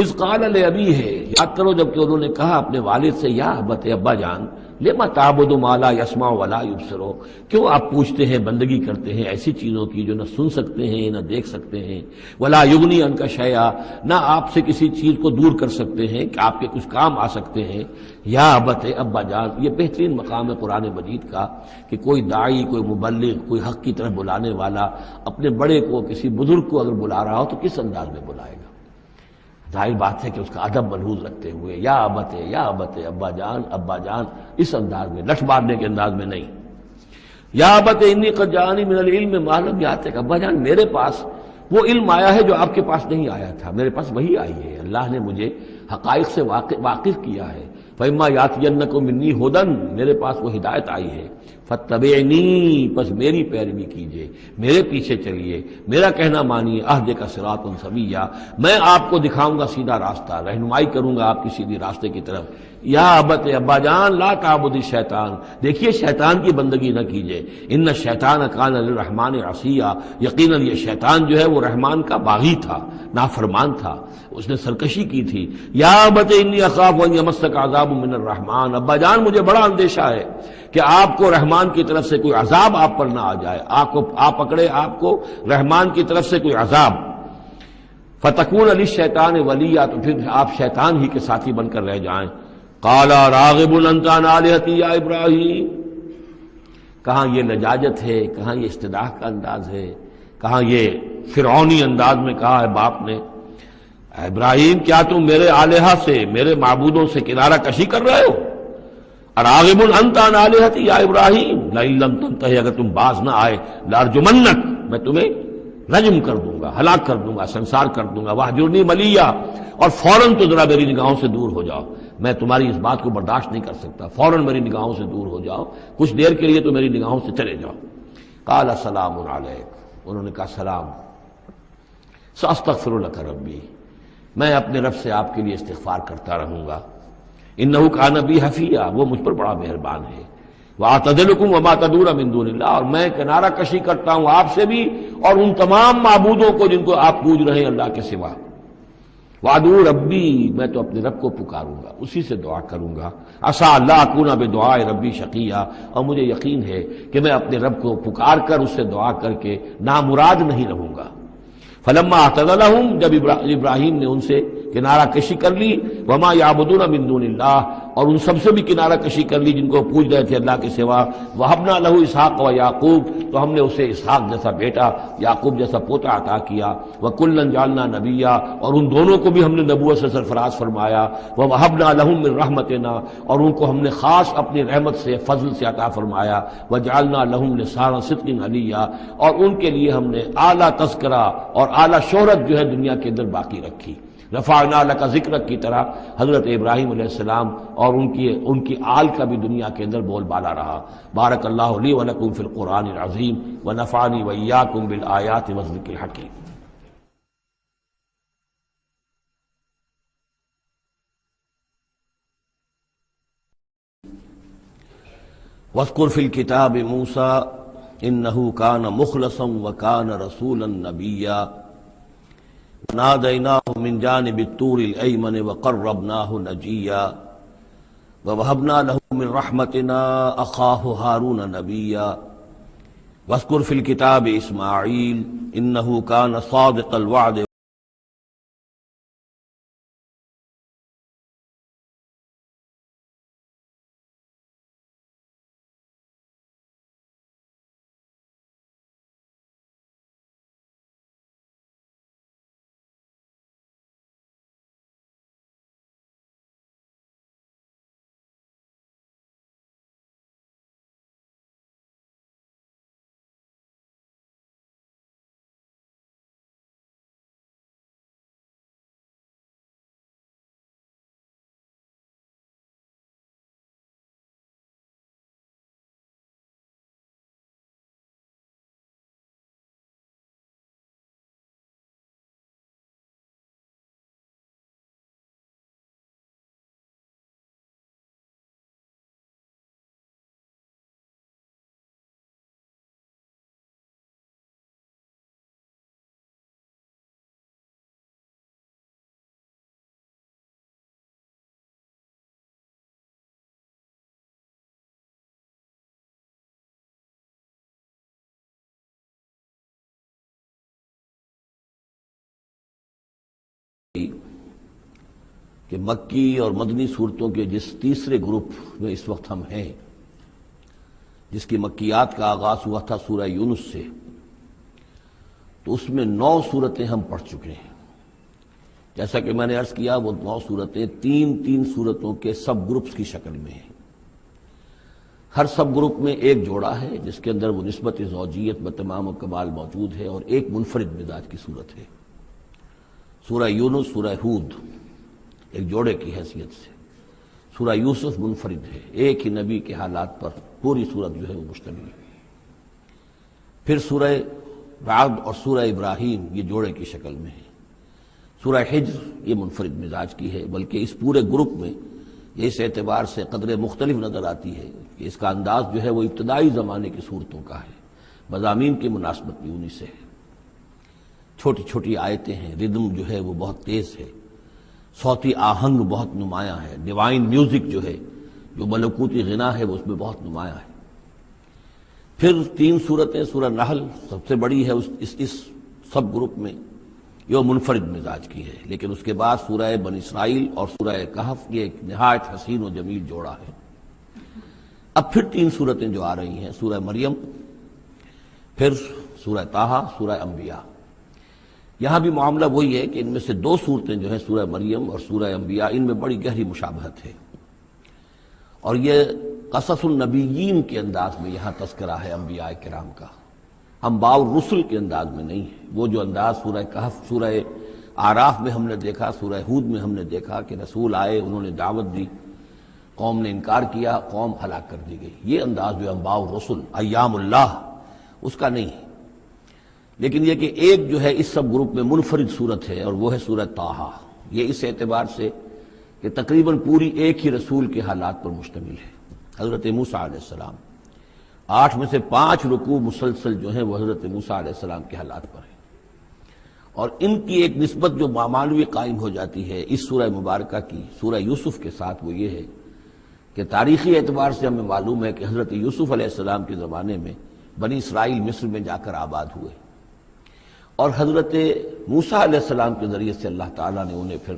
اذ قال لابیہ، یاد کرو جب کہ انہوں نے کہا اپنے والد سے، یا ابت، ابا جان، لما تعبد ما لا يسمع ولا يبصر، کیوں آپ پوچھتے ہیں، بندگی کرتے ہیں ایسی چیزوں کی جو نہ سن سکتے ہیں نہ دیکھ سکتے ہیں، ولا یغنی عنک شیئا، نہ آپ سے کسی چیز کو دور کر سکتے ہیں کہ آپ کے کچھ کام آ سکتے ہیں۔ یا ابت، ابا جان، یہ بہترین مقام ہے قرآن مجید کا کہ کوئی داعی، کوئی مبلغ، کوئی حق کی طرف بلانے والا اپنے بڑے کو، کسی بزرگ کو اگر بلا رہا ہو تو کس انداز میں بلائے گا؟ ظاہر بات ہے کہ اس کا ادب ملحوظ رکھتے ہوئے، یا ابت، یا ابت، ابا جان، ابا جان، اس انداز میں، لٹ مارنے کے انداز میں نہیں۔ یا ابت انی قد جاءنی من العلم ما لم یاتک، ابا جان میرے پاس وہ علم آیا ہے جو آپ کے پاس نہیں آیا تھا، میرے پاس وہی آئی ہے، اللہ نے مجھے حقائق سے واقف کیا ہے۔ فإما یأتینکم منی ھدی، میرے پاس وہ ہدایت آئی ہے، فاتبعنی، بس میری پیروی کیجئے، میرے پیچھے چلیے، میرا کہنا مانیے، اہدک صراطا سویا، میں آپ کو دکھاؤں گا سیدھا راستہ، رہنمائی کروں گا آپ کی سیدھی راستے کی طرف۔ یا ابت، ابا جان، لا تعبد الشیطان، دیکھیے شیطان کی بندگی نہ کیجئے، ان الشیطان کان للرحمن عصیا، یقیناً یہ شیطان جو ہے وہ رحمان کا باغی تھا، نافرمان تھا، اس نے سرکشی کی تھی۔ یا ابت انی اخاف ان یمسک عذاب من الرحمن، ابا جان مجھے بڑا اندیشہ ہے کہ آپ کو رحمان کی طرف سے کوئی عذاب آپ پر نہ آ جائے، آپ پکڑے آپ کو رحمان کی طرف سے کوئی عذاب۔ فتکون للشیطان ولیا، تو پھر آپ شیطان ہی کے ساتھی بن کر رہ جائیں۔ قال راغب انت عن آلہتی یا ابراہیم، کہاں یہ لجاجت ہے، کہاں یہ استدعاء کا انداز ہے، کہاں یہ فرعونی انداز میں کہا ہے باپ نے، اے ابراہیم کیا تم میرے آلہہ سے، میرے معبودوں سے کنارہ کشی کر رہے ہو؟ راغب انت عن آلہتی یا ابراہیم لئن لم تنتہی، اگر تم باز نہ آئے، لارجمنک، میں تمہیں رجم کر دوں گا، ہلاک کر دوں گا، سنسار کر دوں گا، واہجرنی ملیہ، اور فوراً تو ذرا میری نگاہوں سے دور ہو جاؤ، میں تمہاری اس بات کو برداشت نہیں کر سکتا، فوراً میری نگاہوں سے دور ہو جاؤ، کچھ دیر کے لیے تو میری نگاہوں سے چلے جاؤ۔ قال سلام علیک، انہوں نے کہا سلام، ساستغفر لک ربی، میں اپنے رب سے آپ کے لیے استغفار کرتا رہوں گا، انہ کان بی حفیہ، وہ مجھ پر بڑا مہربان ہے، واعتزلکم وما تدعون من دون اللہ، اور میں کنارہ کشی کرتا ہوں آپ سے بھی اور ان تمام معبودوں کو جن کو آپ پوج رہے ہیں اللہ کے سوا۔ وادعو ربی، میں تو اپنے رب کو پکاروں گا، اسی سے دعا کروں گا، عسیٰ اللہ اکون بدعاء ربی شقیہ، اور مجھے یقین ہے کہ میں اپنے رب کو پکار کر اس سے دعا کر کے نامراد نہیں رہوں گا۔ فلما اعتزلہم، جب ابراہیم نے ان سے کنارہ کشی کر لی، وما یعبدون من دون اللہ، اور ان سب سے بھی کنارہ کشی کر لی جن کو پوج رہے تھے اللہ کے سوا، وہبنا لہ اسحاق و یعقوب، تو ہم نے اسے اسحاق جیسا بیٹا، یعقوب جیسا پوتا عطا کیا، وکلا جعلنا نبیا، اور ان دونوں کو بھی ہم نے نبوت سے سرفراز فرمایا، ووہبنا لہم من رحمتنا، اور ان کو ہم نے خاص اپنی رحمت سے، فضل سے عطا فرمایا، وجعلنا لہم لسان صدق علیہ، اور ان کے لیے ہم نے اعلیٰ تذکرہ اور اعلیٰ شہرت جو ہے دنیا کے اندر باقی رکھی۔ رفعنا لک ذکرک کی طرح حضرت ابراہیم علیہ السلام اور ان کی آل کا بھی دنیا کے اندر بول بالا رہا۔ بارک اللہ لی ولکم فی القرآن العظیم ونفعنی وإیاکم بالآیات والذکر الحکیم۔ واذکر فی الکتاب موسیٰ انہ کان مخلصا وکان رسولا نبیا نادیناہ من جانب الطور الایمن وقربناہ نجیا ووہبنا لہ من رحمتنا اخاہ ہارون نبیا واذکر فی الکتاب اسماعیل انہ کان صادق الوعد کہ مکی اور مدنی صورتوں کے جس تیسرے گروپ میں اس وقت ہم ہیں، جس کی مکیات کا آغاز ہوا تھا سورہ یونس سے، تو اس میں 9 صورتیں ہم پڑھ چکے ہیں۔ جیسا کہ میں نے عرض کیا، وہ 9 صورتیں 3 صورتوں کے سب گروپس کی شکل میں ہیں۔ ہر سب گروپ میں ایک جوڑا ہے جس کے اندر وہ نسبت زوجیت بتمام و کمال موجود ہے، اور ایک منفرد مزاج کی صورت ہے۔ سورہ یونس، سورہ ہود ایک جوڑے کی حیثیت سے، سورہ یوسف منفرد ہے، ایک ہی نبی کے حالات پر پوری صورت جو ہے وہ مشتمل ہے۔ پھر سورہ رعد اور سورہ ابراہیم یہ جوڑے کی شکل میں ہے۔ سورہ حجر یہ منفرد مزاج کی ہے، بلکہ اس پورے گروپ میں یہ اس اعتبار سے قدرے مختلف نظر آتی ہے کہ اس کا انداز جو ہے وہ ابتدائی زمانے کی صورتوں کا ہے، مضامین کی مناسبت بھی انہی سے ہے۔ چھوٹی چھوٹی آیتیں ہیں، ردم جو ہے وہ بہت تیز ہے، صوتی آہنگ بہت نمایاں ہے، ڈیوائن میوزک جو ہے، جو ملکوتی غنا ہے، وہ اس میں بہت نمایاں ہے۔ پھر 3 صورتیں، سورہ نحل سب سے بڑی ہے اس سب گروپ میں، یہ منفرد مزاج کی ہے، لیکن اس کے بعد سورہ بنی اسرائیل اور سورہ کہف یہ ایک نہایت حسین و جمیل جوڑا ہے۔ اب پھر 3 صورتیں جو آ رہی ہیں، سورہ مریم، پھر سورہ طٰہٰ، سورہ انبیاء۔ یہاں بھی معاملہ وہی ہے کہ ان میں سے 2 صورتیں جو ہیں سورہ مریم اور سورہ انبیاء، ان میں بڑی گہری مشابہت ہے، اور یہ قصص النبیین کے انداز میں یہاں تذکرہ ہے انبیاء کرام کا، انباء الرسل کے انداز میں نہیں ہے۔ وہ جو انداز سورہ کہف، سورہ اعراف میں ہم نے دیکھا، سورہ ہود میں ہم نے دیکھا کہ رسول آئے، انہوں نے دعوت دی، قوم نے انکار کیا، قوم ہلاک کر دی گئی، یہ انداز جو انباء الرسل، ایام اللہ، اس کا نہیں ہے۔ لیکن یہ کہ ایک جو ہے اس سب گروپ میں منفرد صورت ہے، اور وہ ہے سورہ طٰہٰ۔ یہ اس اعتبار سے کہ تقریباً پوری ایک ہی رسول کے حالات پر مشتمل ہے، حضرت موسیٰ علیہ السلام۔ 8 میں سے 5 رکوع مسلسل جو ہیں وہ حضرت موسیٰ علیہ السلام کے حالات پر ہیں، اور ان کی ایک نسبت جو معنوی قائم ہو جاتی ہے اس سورہ مبارکہ کی سورہ یوسف کے ساتھ، وہ یہ ہے کہ تاریخی اعتبار سے ہمیں معلوم ہے کہ حضرت یوسف علیہ السلام کے زمانے میں بنی اسرائیل مصر میں جا کر آباد ہوئے، اور حضرت موسیٰ علیہ السلام کے ذریعے سے اللہ تعالیٰ نے انہیں پھر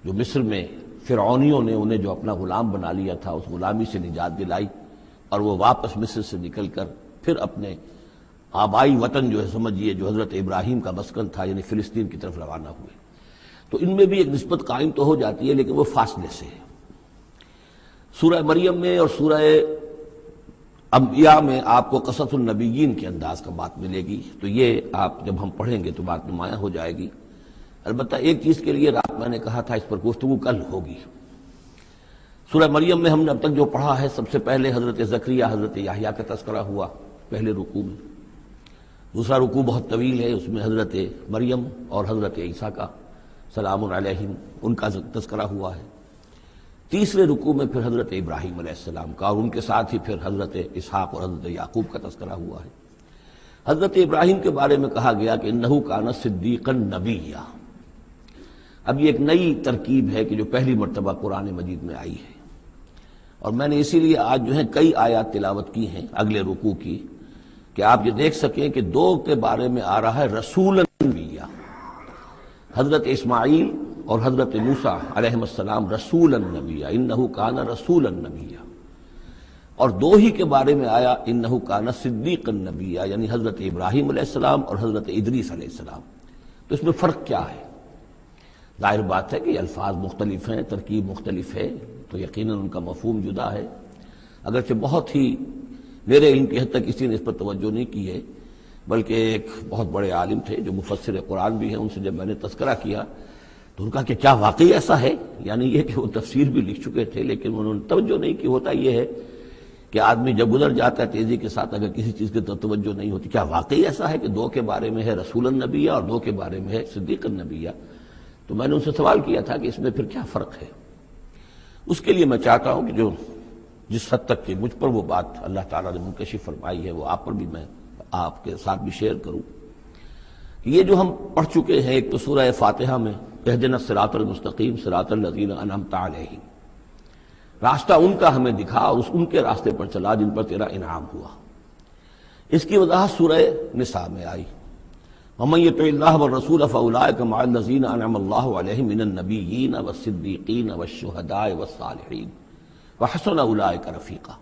جو مصر میں فرعونیوں نے انہیں جو اپنا غلام بنا لیا تھا، اس غلامی سے نجات دلائی، اور وہ واپس مصر سے نکل کر پھر اپنے آبائی وطن جو ہے سمجھیے جو حضرت ابراہیم کا مسکن تھا، یعنی فلسطین کی طرف روانہ ہوئے۔ تو ان میں بھی ایک نسبت قائم تو ہو جاتی ہے، لیکن وہ فاصلے سے ہے۔ سورہ مریم میں اور سورہ انبیاء میں آپ کو قصص النبیین کے انداز کا بات ملے گی، تو یہ آپ جب ہم پڑھیں گے تو بات نمایاں ہو جائے گی۔ البتہ ایک چیز کے لیے رات میں نے کہا تھا اس پر گفتگو کل ہوگی۔ سورہ مریم میں ہم نے اب تک جو پڑھا ہے، سب سے پہلے حضرت زکریا، حضرت یحییٰ کا تذکرہ ہوا پہلے رکوع میں۔ دوسرا رکوع بہت طویل ہے، اس میں حضرت مریم اور حضرت عیسیٰ کا سلام علیہم ان کا تذکرہ ہوا ہے۔ تیسرے رکوع میں پھر حضرت ابراہیم علیہ السلام کا، اور ان کے ساتھ ہی پھر حضرت اسحاق اور حضرت یعقوب کا تذکرہ ہوا ہے۔ حضرت ابراہیم کے بارے میں کہا گیا کہ انہ کان صدیقا نبیّا۔ اب یہ ایک نئی ترکیب ہے کہ جو پہلی مرتبہ قرآن مجید میں آئی ہے، اور میں نے اسی لیے آج جو ہے کئی آیات تلاوت کی ہیں اگلے رکوع کی، کہ آپ یہ دیکھ سکیں کہ 2 کے بارے میں آ رہا ہے رسول نبیّا، حضرت اسماعیل اور حضرت موسیٰ علیہ السلام رسول النبیّا، انہ کان رسول النبیّا، اور 2 ہی کے بارے میں آیا انہ کان صدیق النبیّا، یعنی حضرت ابراہیم علیہ السلام اور حضرت ادریس علیہ السلام۔ تو اس میں فرق کیا ہے؟ ظاہر بات ہے کہ الفاظ مختلف ہیں، ترکیب مختلف ہے، تو یقیناً ان کا مفہوم جدا ہے۔ اگرچہ بہت ہی میرے علم کی حد تک اسی نے اس پر توجہ نہیں کی ہے، بلکہ ایک بہت بڑے عالم تھے جو مفسر قرآن بھی ہیں، ان سے جب میں نے تذکرہ کیا تو ان کا کہ کیا واقعی ایسا ہے؟ یعنی یہ کہ وہ تفسیر بھی لکھ چکے تھے، لیکن انہوں نے توجہ نہیں کی۔ ہوتا یہ ہے کہ آدمی جب گزر جاتا ہے تیزی کے ساتھ، اگر کسی چیز کی توجہ نہیں ہوتی، کیا واقعی ایسا ہے کہ 2 کے بارے میں ہے رسول النبیّا اور 2 کے بارے میں ہے صدیق النبیّا؟ تو میں نے ان سے سوال کیا تھا کہ اس میں پھر کیا فرق ہے؟ اس کے لیے میں چاہتا ہوں کہ جو جس حد تک کہ مجھ پر وہ بات اللہ تعالیٰ نے منکشف فرمائی ہے، وہ آپ پر بھی میں آپ کے ساتھ بھی شیئر کروں۔ یہ جو ہم پڑھ چکے ہیں، ایک تو سورہ فاتحہ میں اہدنا الصراط المستقیم صراط الذین انعمت علیہم، راستہ ان کا ہمیں دکھا اور ان کے راستے پر چلا جن پر تیرا انعام ہوا۔ اس کی وضاحت سورہ نساء میں آئی، ومن یطع اللہ والرسول فاولئک مع الذین انعم اللہ علیہم من النبیین والصدیقین والشہداء والصالحین وحسن اولئک رفیقا۔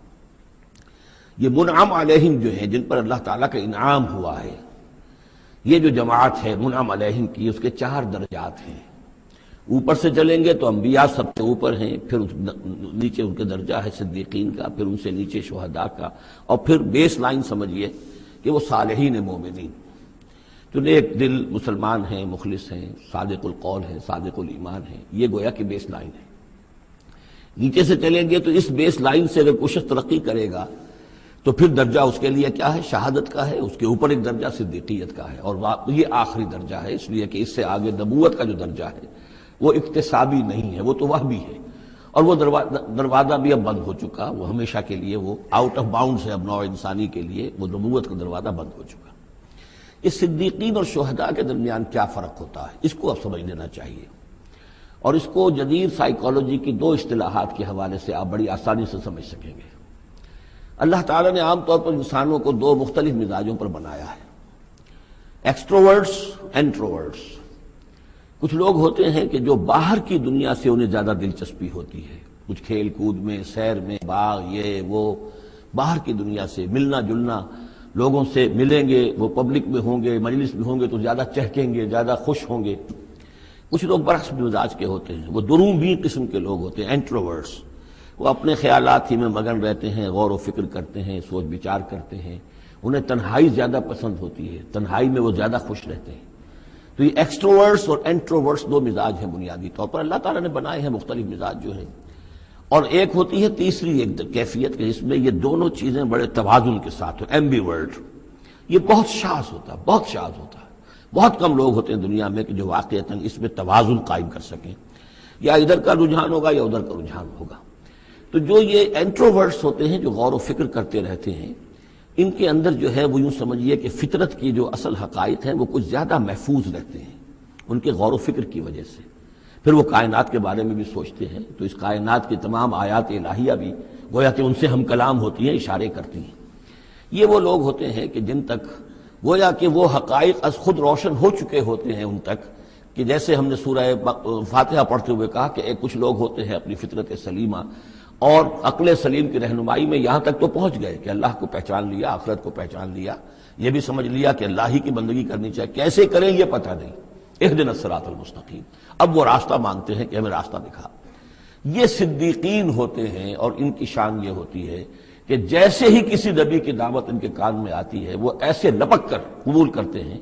یہ منعم علیہم جو ہیں، جن پر اللہ تعالیٰ کا انعام ہوا ہے، یہ جو جماعت ہے منعم علیہم کی، اس کے 4 درجات ہیں۔ اوپر سے چلیں گے تو انبیاء سب سے اوپر ہیں، پھر نیچے ان کے درجہ ہے صدیقین کا، پھر ان سے نیچے شہداء کا، اور پھر بیس لائن سمجھیے کہ وہ صالحین مومنین جو نیک دل مسلمان ہیں، مخلص ہیں، صادق القول ہیں، صادق الایمان ہیں۔ یہ گویا کہ بیس لائن ہے۔ نیچے سے چلیں گے تو اس بیس لائن سے اگر کوئی شخص ترقی کرے گا تو پھر درجہ اس کے لیے کیا ہے؟ شہادت کا ہے، اس کے اوپر ایک درجہ صدیقیت کا ہے، اور یہ آخری درجہ ہے، اس لیے کہ اس سے آگے نبوت کا جو درجہ ہے وہ اکتسابی نہیں ہے، وہ تو وہبی ہے، اور وہ دروازہ بھی اب بند ہو چکا، وہ ہمیشہ کے لیے وہ آؤٹ آف باؤنڈز ہے اب نوع انسانی کے لیے، وہ نبوت کا دروازہ بند ہو چکا۔ اس صدیقین اور شہداء کے درمیان کیا فرق ہوتا ہے، اس کو اب سمجھ لینا چاہیے، اور اس کو جدید سائیکالوجی کی 2 اصطلاحات کے حوالے سے آپ بڑی آسانی سے سمجھ سکیں گے۔ اللہ تعالیٰ نے عام طور پر انسانوں کو 2 مختلف مزاجوں پر بنایا ہے، ایکسٹروورٹس، انٹروورٹس۔ کچھ لوگ ہوتے ہیں کہ جو باہر کی دنیا سے انہیں زیادہ دلچسپی ہوتی ہے، کچھ کھیل کود میں، سیر میں، باغ، یہ وہ، باہر کی دنیا سے ملنا جلنا، لوگوں سے ملیں گے، وہ پبلک میں ہوں گے، مجلس میں ہوں گے تو زیادہ چہکیں گے، زیادہ خوش ہوں گے۔ کچھ لوگ برعکس مزاج کے ہوتے ہیں، وہ دروبین قسم کے لوگ ہوتے ہیں، انٹروورٹس۔ وہ اپنے خیالات ہی میں مگن رہتے ہیں، غور و فکر کرتے ہیں، سوچ بچار کرتے ہیں، انہیں تنہائی زیادہ پسند ہوتی ہے، تنہائی میں وہ زیادہ خوش رہتے ہیں۔ تو یہ ایکسٹروورٹس اور انٹروورٹس 2 مزاج ہیں بنیادی طور پر، اللہ تعالیٰ نے بنائے ہیں مختلف مزاج جو ہیں۔ اور ایک ہوتی ہے تیسری ایک کیفیت کہ جس میں یہ دونوں چیزیں بڑے توازن کے ساتھ ہو، ایمبیورٹ۔ یہ بہت شاذ ہوتا ہے، بہت شاذ ہوتا ہے، بہت کم لوگ ہوتے ہیں دنیا میں کہ جو واقعتاً اس میں توازن قائم کر سکیں، یا ادھر کا رجحان ہوگا یا ادھر کا رجحان ہوگا۔ تو جو یہ انٹروورٹس ہوتے ہیں، جو غور و فکر کرتے رہتے ہیں، ان کے اندر جو ہے وہ یوں سمجھیے کہ فطرت کی جو اصل حقائق ہیں وہ کچھ زیادہ محفوظ رہتے ہیں ان کے غور و فکر کی وجہ سے۔ پھر وہ کائنات کے بارے میں بھی سوچتے ہیں، تو اس کائنات کی تمام آیات الہیہ بھی گویا کہ ان سے ہم کلام ہوتی ہیں، اشارے کرتی ہیں۔ یہ وہ لوگ ہوتے ہیں کہ جن تک گویا کہ وہ حقائق از خود روشن ہو چکے ہوتے ہیں ان تک، کہ جیسے ہم نے سورہ فاتحہ پڑھتے ہوئے کہا کہ کچھ لوگ ہوتے ہیں اپنی فطرت سلیمہ اور عقل سلیم کی رہنمائی میں یہاں تک تو پہنچ گئے کہ اللہ کو پہچان لیا، آخرت کو پہچان لیا، یہ بھی سمجھ لیا کہ اللہ ہی کی بندگی کرنی چاہیے، کیسے کریں یہ پتہ نہیں، اہدنا الصراط المستقیم، اب وہ راستہ مانگتے ہیں کہ ہمیں راستہ دکھا۔ یہ صدیقین ہوتے ہیں، اور ان کی شان یہ ہوتی ہے کہ جیسے ہی کسی نبی کی دعوت ان کے کان میں آتی ہے وہ ایسے لپک کر قبول کرتے ہیں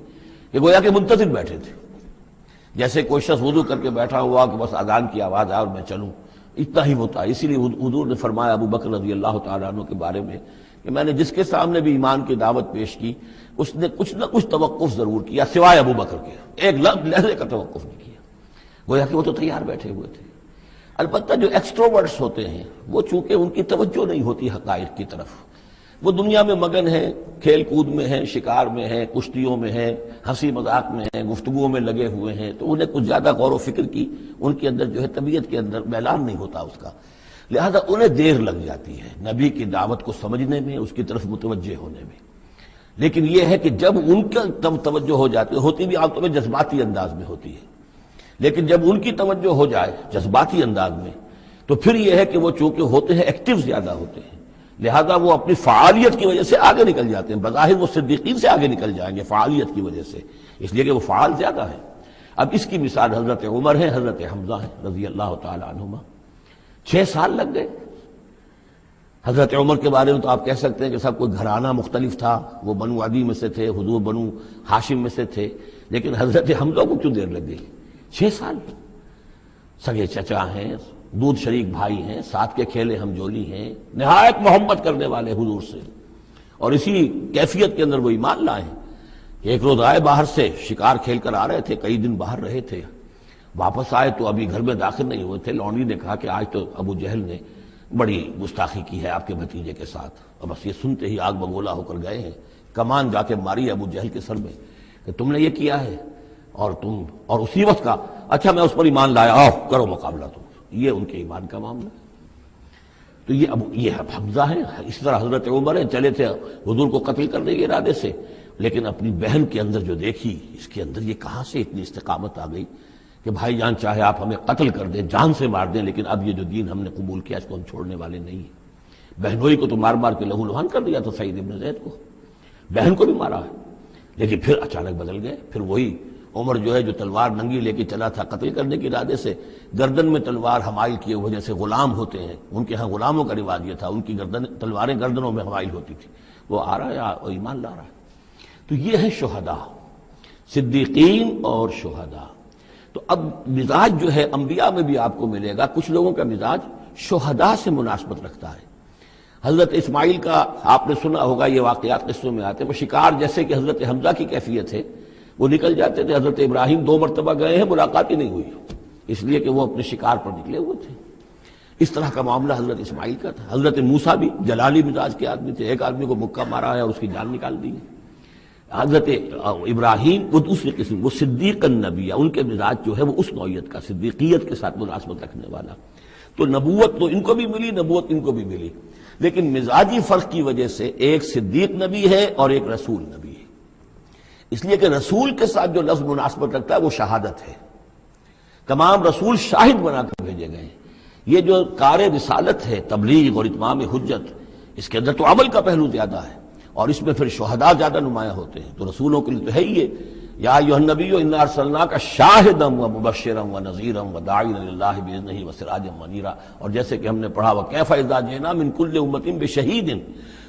کہ گویا کہ منتظر بیٹھے تھے، جیسے کوئی شخص وضو کر کے بیٹھا ہوا کہ بس اذان کی آواز آئے اور میں چلوں، اتنا ہی ہوتا ہے۔ اسی لیے حضور نے فرمایا ابو بکر رضی اللہ تعالیٰ عنہ کے بارے میں کہ میں نے جس کے سامنے بھی ایمان کی دعوت پیش کی اس نے کچھ نہ کچھ توقف ضرور کیا سوائے ابو بکر کے، ایک لحظے کا توقف نہیں کیا، گویا کہ وہ تو تیار بیٹھے ہوئے تھے۔ البتہ جو ایکسٹروورٹس ہوتے ہیں وہ چونکہ ان کی توجہ نہیں ہوتی حقائق کی طرف، وہ دنیا میں مگن ہیں، کھیل کود میں ہیں، شکار میں ہیں، کشتیوں میں ہیں، ہنسی مذاق میں ہیں، گفتگوؤں میں لگے ہوئے ہیں، تو انہیں کچھ زیادہ غور و فکر کی ان کے اندر جو ہے طبیعت کے اندر میلان نہیں ہوتا اس کا، لہذا انہیں دیر لگ جاتی ہے نبی کی دعوت کو سمجھنے میں، اس کی طرف متوجہ ہونے میں۔ لیکن یہ ہے کہ جب ان کا توجہ ہو جاتی ہوتی بھی عام طور پہ جذباتی انداز میں ہوتی ہے، لیکن جب ان کی توجہ ہو جائے جذباتی انداز میں تو پھر یہ ہے کہ وہ چونکہ ہوتے ہیں ایکٹیو زیادہ ہوتے ہیں، لہذا وہ اپنی فعالیت کی وجہ سے آگے نکل جاتے ہیں، بظاہر وہ صدیقین سے آگے نکل جائیں گے فعالیت کی وجہ سے، اس لیے کہ وہ فعال زیادہ ہیں۔ اب اس کی مثال حضرت عمر ہے، حضرت حمزہ ہے رضی اللہ تعالی عنہما، 6 سال لگ گئے۔ حضرت عمر کے بارے میں تو آپ کہہ سکتے ہیں کہ سب کوئی گھرانہ مختلف تھا، وہ بنو عدی میں سے تھے، حضور بنو ہاشم میں سے تھے، لیکن حضرت حمزہ کو کیوں دیر لگ گئی؟ 6 سال، سگے چچا ہیں، دودھ شریک بھائی ہیں، ساتھ کے کھیلے ہم جولی ہیں، نہایت محبت کرنے والے حضور سے، اور اسی کیفیت کے اندر وہ ایمان لائے ہیں۔ ایک روز آئے باہر سے، شکار کھیل کر آ رہے تھے، کئی دن باہر رہے تھے، واپس آئے تو ابھی گھر میں داخل نہیں ہوئے تھے، لونڈی نے کہا کہ آج تو ابو جہل نے بڑی گستاخی کی ہے آپ کے بھتیجے کے ساتھ، اور بس یہ سنتے ہی آگ بگولا ہو کر گئے ہیں، کمان جا کے ماری ابو جہل کے سر میں کہ تم نے یہ کیا ہے، اور اسی وقت کا اچھا میں اس پر ایمان لایا، آؤ کرو مقابلہ تم۔ یہ ان کے ایمان کا معاملہ۔ تو یہ حمزہ ہے، اس طرح حضرت عمر ہے، چلے تھے حضور کو قتل کرنے کے ارادے سے، لیکن اپنی بہن کے اندر جو دیکھی، اس کے اندر یہ کہاں سے اتنی استقامت آ گئی کہ بھائی جان چاہے آپ ہمیں قتل کر دیں، جان سے مار دیں، لیکن اب یہ جو دین ہم نے قبول کیا اس کو ہم چھوڑنے والے نہیں ہیں۔ بہنوئی کو تو مار مار کے لہو لہان کر دیا تھا سعید ابن زید کو، بہن کو بھی مارا ہے، لیکن پھر اچانک بدل گئے۔ پھر وہی عمر جو ہے جو تلوار ننگی لے کے چلا تھا قتل کرنے کے ارادے سے، گردن میں تلوار حمائل کیے ہوئے جیسے غلام ہوتے ہیں، ان کے ہاں غلاموں کا رواج یہ تھا، ان کی تلواریں گردنوں میں حمائل ہوتی تھی، وہ آ رہا ہے اور ایمان لا رہا ہے۔ تو یہ ہے شہداء، صدیقین اور شہداء۔ تو اب مزاج جو ہے انبیاء میں بھی آپ کو ملے گا، کچھ لوگوں کا مزاج شہداء سے مناسبت رکھتا ہے۔ حضرت اسماعیل کا آپ نے سنا ہوگا، یہ واقعات قصوں میں آتے ہیں، وہ شکار جیسے کہ حضرت حمزہ کی کیفیت ہے، وہ نکل جاتے تھے۔ حضرت ابراہیم 2 مرتبہ گئے ہیں، ملاقات ہی نہیں ہوئی، اس لیے کہ وہ اپنے شکار پر نکلے ہوئے تھے۔ اس طرح کا معاملہ حضرت اسماعیل کا تھا۔ حضرت موسیٰ بھی جلالی مزاج کے آدمی تھے، ایک آدمی کو مکہ مارا ہے اور اس کی جان نکال دی ہے۔ حضرت ابراہیم وہ دوسری قسم، وہ صدیق النبی، ان کے مزاج جو ہے وہ اس نوعیت کا، صدیقیت کے ساتھ مناسبت رکھنے والا۔ تو نبوت تو ان کو بھی ملی، نبوت ان کو بھی ملی، لیکن مزاجی فرق کی وجہ سے ایک صدیق نبی ہے اور ایک رسول نبی ہے۔ اس لیے کہ رسول کے ساتھ جو لفظ مناسبت رکھتا ہے وہ شہادت ہے۔ تمام رسول شاہد بنا کر بھیجے گئے ہیں۔ یہ جو کار رسالت ہے، تبلیغ اور اتمام حجت، اس کے اندر تو عمل کا پہلو زیادہ ہے، اور اس میں پھر شہداء زیادہ نمایاں ہوتے ہیں۔ تو رسولوں کے لیے تو ہے ہی یہ، یا ایھا النبی انا ارسلناک شاہدا ومبشرا ونذیرا وداعیا الی اللہ باذنہ وسراجا منیرا، اور جیسے کہ ہم نے پڑھا وکیف اذا جئنا من کل امۃ بشہید،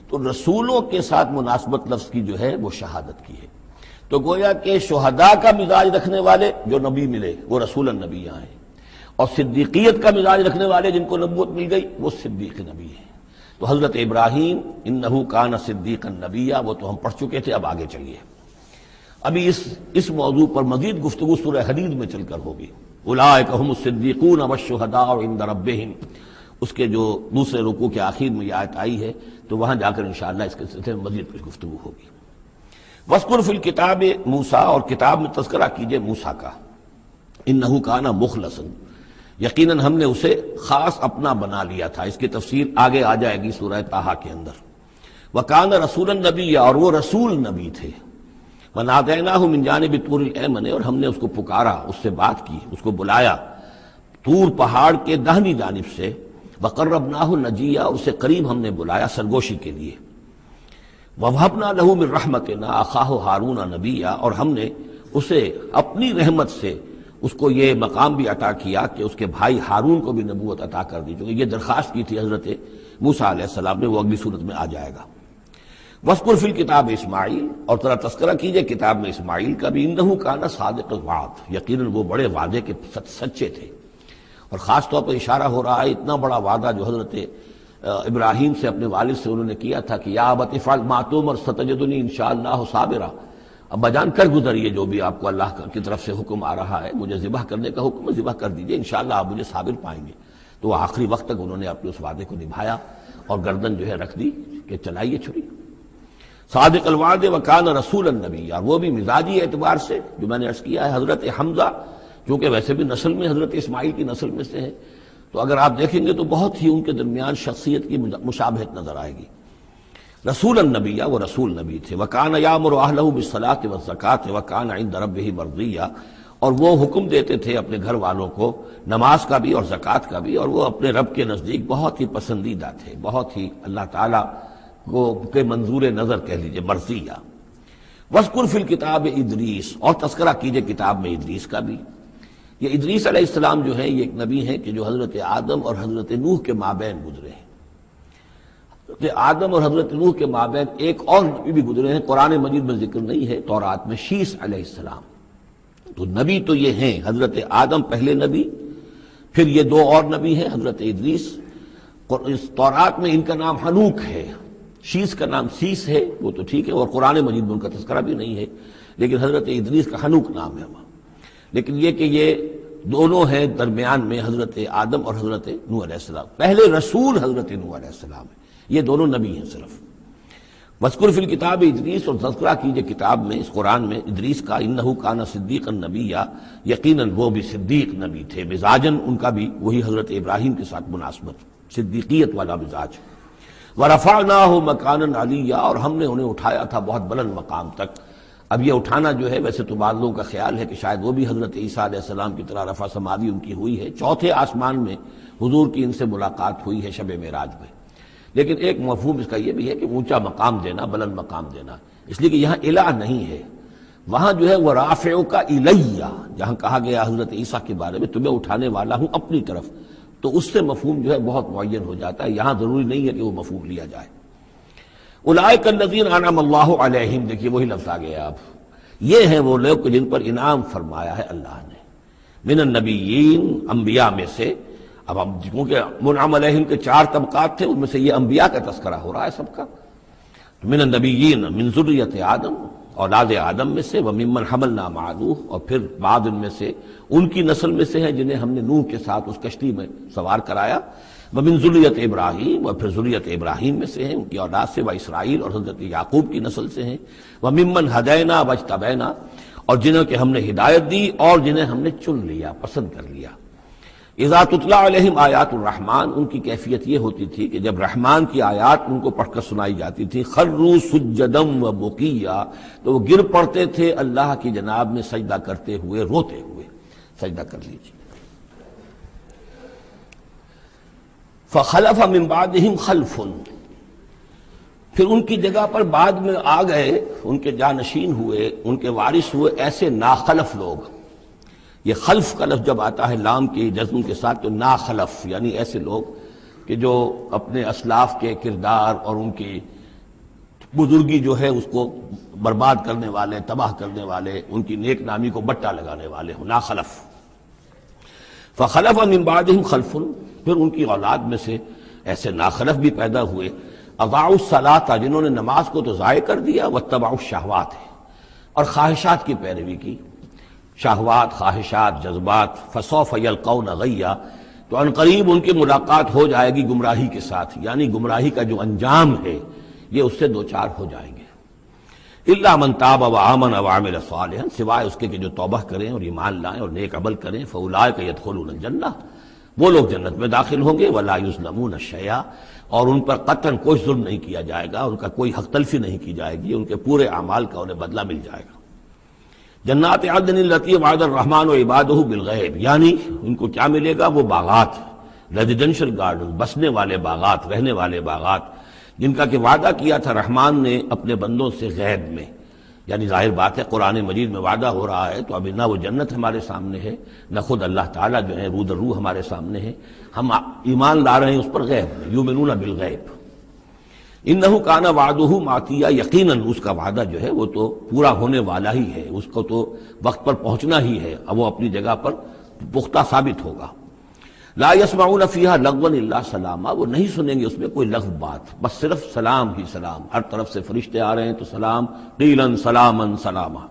تو رسولوں کے ساتھ مناسبت لفظ کی جو ہے وہ شہادت کی ہے۔ تو گویا کہ شہداء کا مزاج رکھنے والے جو نبی ملے وہ رسول النبی یہاں ہیں، اور صدیقیت کا مزاج رکھنے والے جن کو نبوت مل گئی وہ صدیق نبی ہیں۔ تو حضرت ابراہیم انہ کان صدیقا نبیا، وہ تو ہم پڑھ چکے تھے، اب آگے چلیے۔ ابھی اس موضوع پر مزید گفتگو سورہ حدید میں چل کر ہوگی۔ اولئک ھم الصدیقون والشہداء عند ربہم، اس کے جو دوسرے رکوع کے آخر میں یہ آیت آئی ہے، تو وہاں جا کر انشاءاللہ اس کے سلسلے میں مزید کچھ گفتگو ہوگی۔ وَاذْكُرْ فِي الْكِتَابِ موسیٰ، اور کتاب میں تذکرہ کیجئے موسیٰ کا، انہ کان مخلصا، یقیناً ہم نے اسے خاص اپنا بنا لیا تھا۔ اس کی تفسیر آگے آ جائے گی سورہ طٰہٰ کے اندر۔ وَكَانَ رَسُولًا نَبِيًّا، اور وہ رسول نبی تھے۔ وَنَادَيْنَاهُ مِن جَانِبِ الطُّورِ الْأَيْمَنِ، اور ہم نے اس کو پکارا، اس سے بات کی، اس کو بلایا طور پہاڑ کے داہنی جانب سے۔ وَقَرَّبْنَاهُ نَجِيًّا، اور اسے قریب ہم نے بلایا سرگوشی کے لیے۔ وَوَهَبْنَا لَهُ مِن رَحْمَتِنَا أَخَاهُ هَارُونَ نَبِيًّا، اور ہم نے اسے اپنی رحمت سے اس کو یہ مقام بھی عطا کیا کہ اس کے بھائی ہارون کو بھی نبوت عطا کر دی، چونکہ یہ درخواست کی تھی حضرت موسیٰ علیہ السلام نے، وہ اگلی صورت میں آ جائے گا۔ وَاذْكُرْ فِي الْكِتَابِ اسماعیل، اور ذرا تذکرہ کیجئے کتاب میں اسماعیل کا بھی، انہ کان صادق الوعد، یقیناً وہ بڑے وعدے کے سچے تھے۔ اور خاص طور پر اشارہ ہو رہا ہے اتنا بڑا وعدہ جو حضرت ابراہیم سے اپنے والد سے انہوں نے کیا تھا کہ یا ابت افعل ما تؤمر ستجدنی انشاءاللہ صابرا، ابا جان کر گزریے جو بھی آپ کو اللہ کی طرف سے حکم آ رہا ہے، مجھے ذبح کرنے کا حکم ہے، ذبح کر دیجئے، انشاءاللہ آپ مجھے صابر پائیں گے۔ تو آخری وقت تک انہوں نے اپنے اس وعدے کو نبھایا اور گردن جو ہے رکھ دی کہ چلائیے چھری۔ صادق الوعد وکان رسول النبی، اور وہ بھی مزاجی اعتبار سے جو میں نے عرض کیا ہے، حضرت حمزہ چونکہ ویسے بھی نسل میں حضرت اسماعیل کی نسل میں سے ہے، تو اگر آپ دیکھیں گے تو بہت ہی ان کے درمیان شخصیت کی مشابہت نظر آئے گی۔ رسول النبی، وہ رسول نبی تھے۔ وکان یامر اہلہ بالصلاۃ والزکاۃ وکان عند ربہ مرضیہ، اور وہ حکم دیتے تھے اپنے گھر والوں کو نماز کا بھی اور زکوٰۃ کا بھی، اور وہ اپنے رب کے نزدیک بہت ہی پسندیدہ تھے، بہت ہی اللہ تعالیٰ کو کے منظور نظر کہہ لیجیے، مرضیہ۔ وَاذْكُرْ فِي الْكِتَابِ ادریس، اور تذکرہ کیجئے کتاب میں ادریس کا بھی۔ یہ ادریس علیہ السلام جو ہے یہ ایک نبی ہے کہ جو حضرت آدم اور حضرت نوح کے مابین گزرے ہیں۔ حضرت آدم اور حضرت نوح کے مابین ایک اور نبی بھی گزرے ہیں، قرآن مجید میں ذکر نہیں ہے، تورات میں، شیس علیہ السلام۔ تو نبی تو یہ ہیں، حضرت آدم پہلے نبی، پھر یہ دو اور نبی ہیں، حضرت ادریس۔ تورات میں ان کا نام حنوک ہے، شیس کا نام سیس ہے، وہ تو ٹھیک ہے، اور قرآن مجید میں ان کا تذکرہ بھی نہیں ہے، لیکن حضرت ادریس کا حنوک نام ہے وہاں۔ لیکن یہ کہ یہ دونوں ہیں درمیان میں حضرت آدم اور حضرت نوح علیہ السلام، پہلے رسول حضرت نوح علیہ السلام ہے، یہ دونوں نبی ہیں صرف۔ وَاذْكُرْ فِي الْكِتَابِ ادریس، اور تذکرہ کیجئے کتاب میں، اس قرآن میں، ادریس کا، انہ کان صدیقا نبیا، یقیناً وہ بھی صدیق نبی تھے، مزاجاً ان کا بھی وہی حضرت ابراہیم کے ساتھ مناسبت، صدیقیت والا مزاج۔ وَرَفَعْنَاهُ مَكَانًا عَلِيًّا، اور ہم نے انہیں اٹھایا تھا بہت بلند مقام تک۔ اب یہ اٹھانا جو ہے، ویسے تو بعض لوگوں کا خیال ہے کہ شاید وہ بھی حضرت عیسیٰ علیہ السلام کی طرح رفع سماوی ان کی ہوئی ہے، چوتھے آسمان میں حضور کی ان سے ملاقات ہوئی ہے شب معراج میں، لیکن ایک مفہوم اس کا یہ بھی ہے کہ اونچا مقام دینا، بلند مقام دینا، اس لیے کہ یہاں الہ نہیں ہے، وہاں جو ہے وہ رافعک الیہ، جہاں کہا گیا حضرت عیسیٰ کے بارے میں تمہیں اٹھانے والا ہوں اپنی طرف، تو اس سے مفہوم جو ہے بہت معین ہو جاتا ہے، یہاں ضروری نہیں ہے کہ وہ مفہوم لیا جائے۔ اولئک الذین انعم اللہ علیہم، دیکھیے وہی لفظ آ گیا اب، یہ ہیں وہ لوگ جن پر انعام فرمایا ہے اللہ نے، من النبیین، انبیاء میں سے۔ اب ہم کیونکہ منعم علیہم کے 4 طبقات تھے، ان میں سے یہ انبیاء کا تذکرہ ہو رہا ہے سب کا، من النبیین من ذریۃ آدم، اولاد آدم میں سے، وممن حملنا مع نوح، اور پھر بعد ان میں سے ان کی نسل میں سے ہیں جنہیں ہم نے نوح کے ساتھ اس کشتی میں سوار کرایا، ومن ذریۃ ابراہیم، اور پھر ذریۃ ابراہیم میں سے ہیں ان کی اولاد سے، و اسرائیل، اور حضرت یعقوب کی نسل سے ہیں، وممن ہدینا واجتبینا، اور جنہیں کہ ہم نے ہدایت دی اور جنہیں ہم نے چن لیا، پسند کر لیا۔ اذا تتلیٰ علیہم آیات الرحمن، ان کی کیفیت یہ ہوتی تھی کہ جب رحمان کی آیات ان کو پڑھ کر سنائی جاتی تھی، خروا سجدا و بکیا، تو وہ گر پڑتے تھے اللہ کی جناب میں سجدہ کرتے ہوئے، روتے ہوئے۔ سجدہ کر لیجیے۔ فخلف من بعدہم خلف، پھر ان کی جگہ پر بعد میں آ گئے، ان کے جانشین ہوئے، ان کے وارث ہوئے ایسے ناخلف لوگ۔ یہ خلف کا لفظ جب آتا ہے لام کی جزم کے ساتھ تو ناخلف، یعنی ایسے لوگ کہ جو اپنے اسلاف کے کردار اور ان کی بزرگی جو ہے اس کو برباد کرنے والے، تباہ کرنے والے، ان کی نیک نامی کو بٹا لگانے والے ہوں، ناخلف۔ فخلف من بعدہم خلف، پھر ان کی اولاد میں سے ایسے ناخلف بھی پیدا ہوئے، اضاعوا الصلاۃ، جنہوں نے نماز کو تو ضائع کر دیا، واتبعوا الشہوات، اور خواہشات کی پیروی کی، شہوات، خواہشات، جذبات، فسوف یلقون غیا، تو ان قریب ان کی ملاقات ہو جائے گی گمراہی کے ساتھ، یعنی گمراہی کا جو انجام ہے یہ اس سے دوچار ہو جائیں گے۔ الا من تاب وآمن وعمل صالحا، سوائے اس کے کہ جو توبہ کریں اور ایمان لائیں اور نیک عمل کریں، فاولئک یدخلون الجنہ، وہ لوگ جنت میں داخل ہوں گے، ولا یظلمون شیئا، اور ان پر قطعاً کوئی ظلم نہیں کیا جائے گا، ان کا کوئی حق تلفی نہیں کی جائے گی، ان کے پورے اعمال کا انہیں بدلہ مل جائے گا۔ جنات عدن التی وعد الرحمن وعبادہ بالغیب، یعنی ان کو کیا ملے گا؟ وہ باغات، ریزیڈینشل گارڈن، بسنے والے باغات، رہنے والے باغات، جن کا کہ وعدہ کیا تھا رحمان نے اپنے بندوں سے غیب میں، یعنی ظاہر بات ہے قرآن مجید میں وعدہ ہو رہا ہے تو ابھی نہ وہ جنت ہمارے سامنے ہے، نہ خود اللہ تعالیٰ جو ہے روح در روح ہمارے سامنے ہے، ہم ایمان لا رہے ہیں اس پر غیب میں، یؤمنون بالغیب۔ انہ کان وعدہ ماتیا، یقیناً اس کا وعدہ جو ہے وہ تو پورا ہونے والا ہی ہے، اس کو تو وقت پر پہنچنا ہی ہے، اب وہ اپنی جگہ پر پختہ ثابت ہوگا۔ لا یسمعون فیہا لغوا الا سلاما، وہ نہیں سنیں گے اس میں کوئی لغو بات، بس صرف سلام ہی سلام، ہر طرف سے فرشتے آ رہے ہیں تو سلام، قیلا سلاما سلاما۔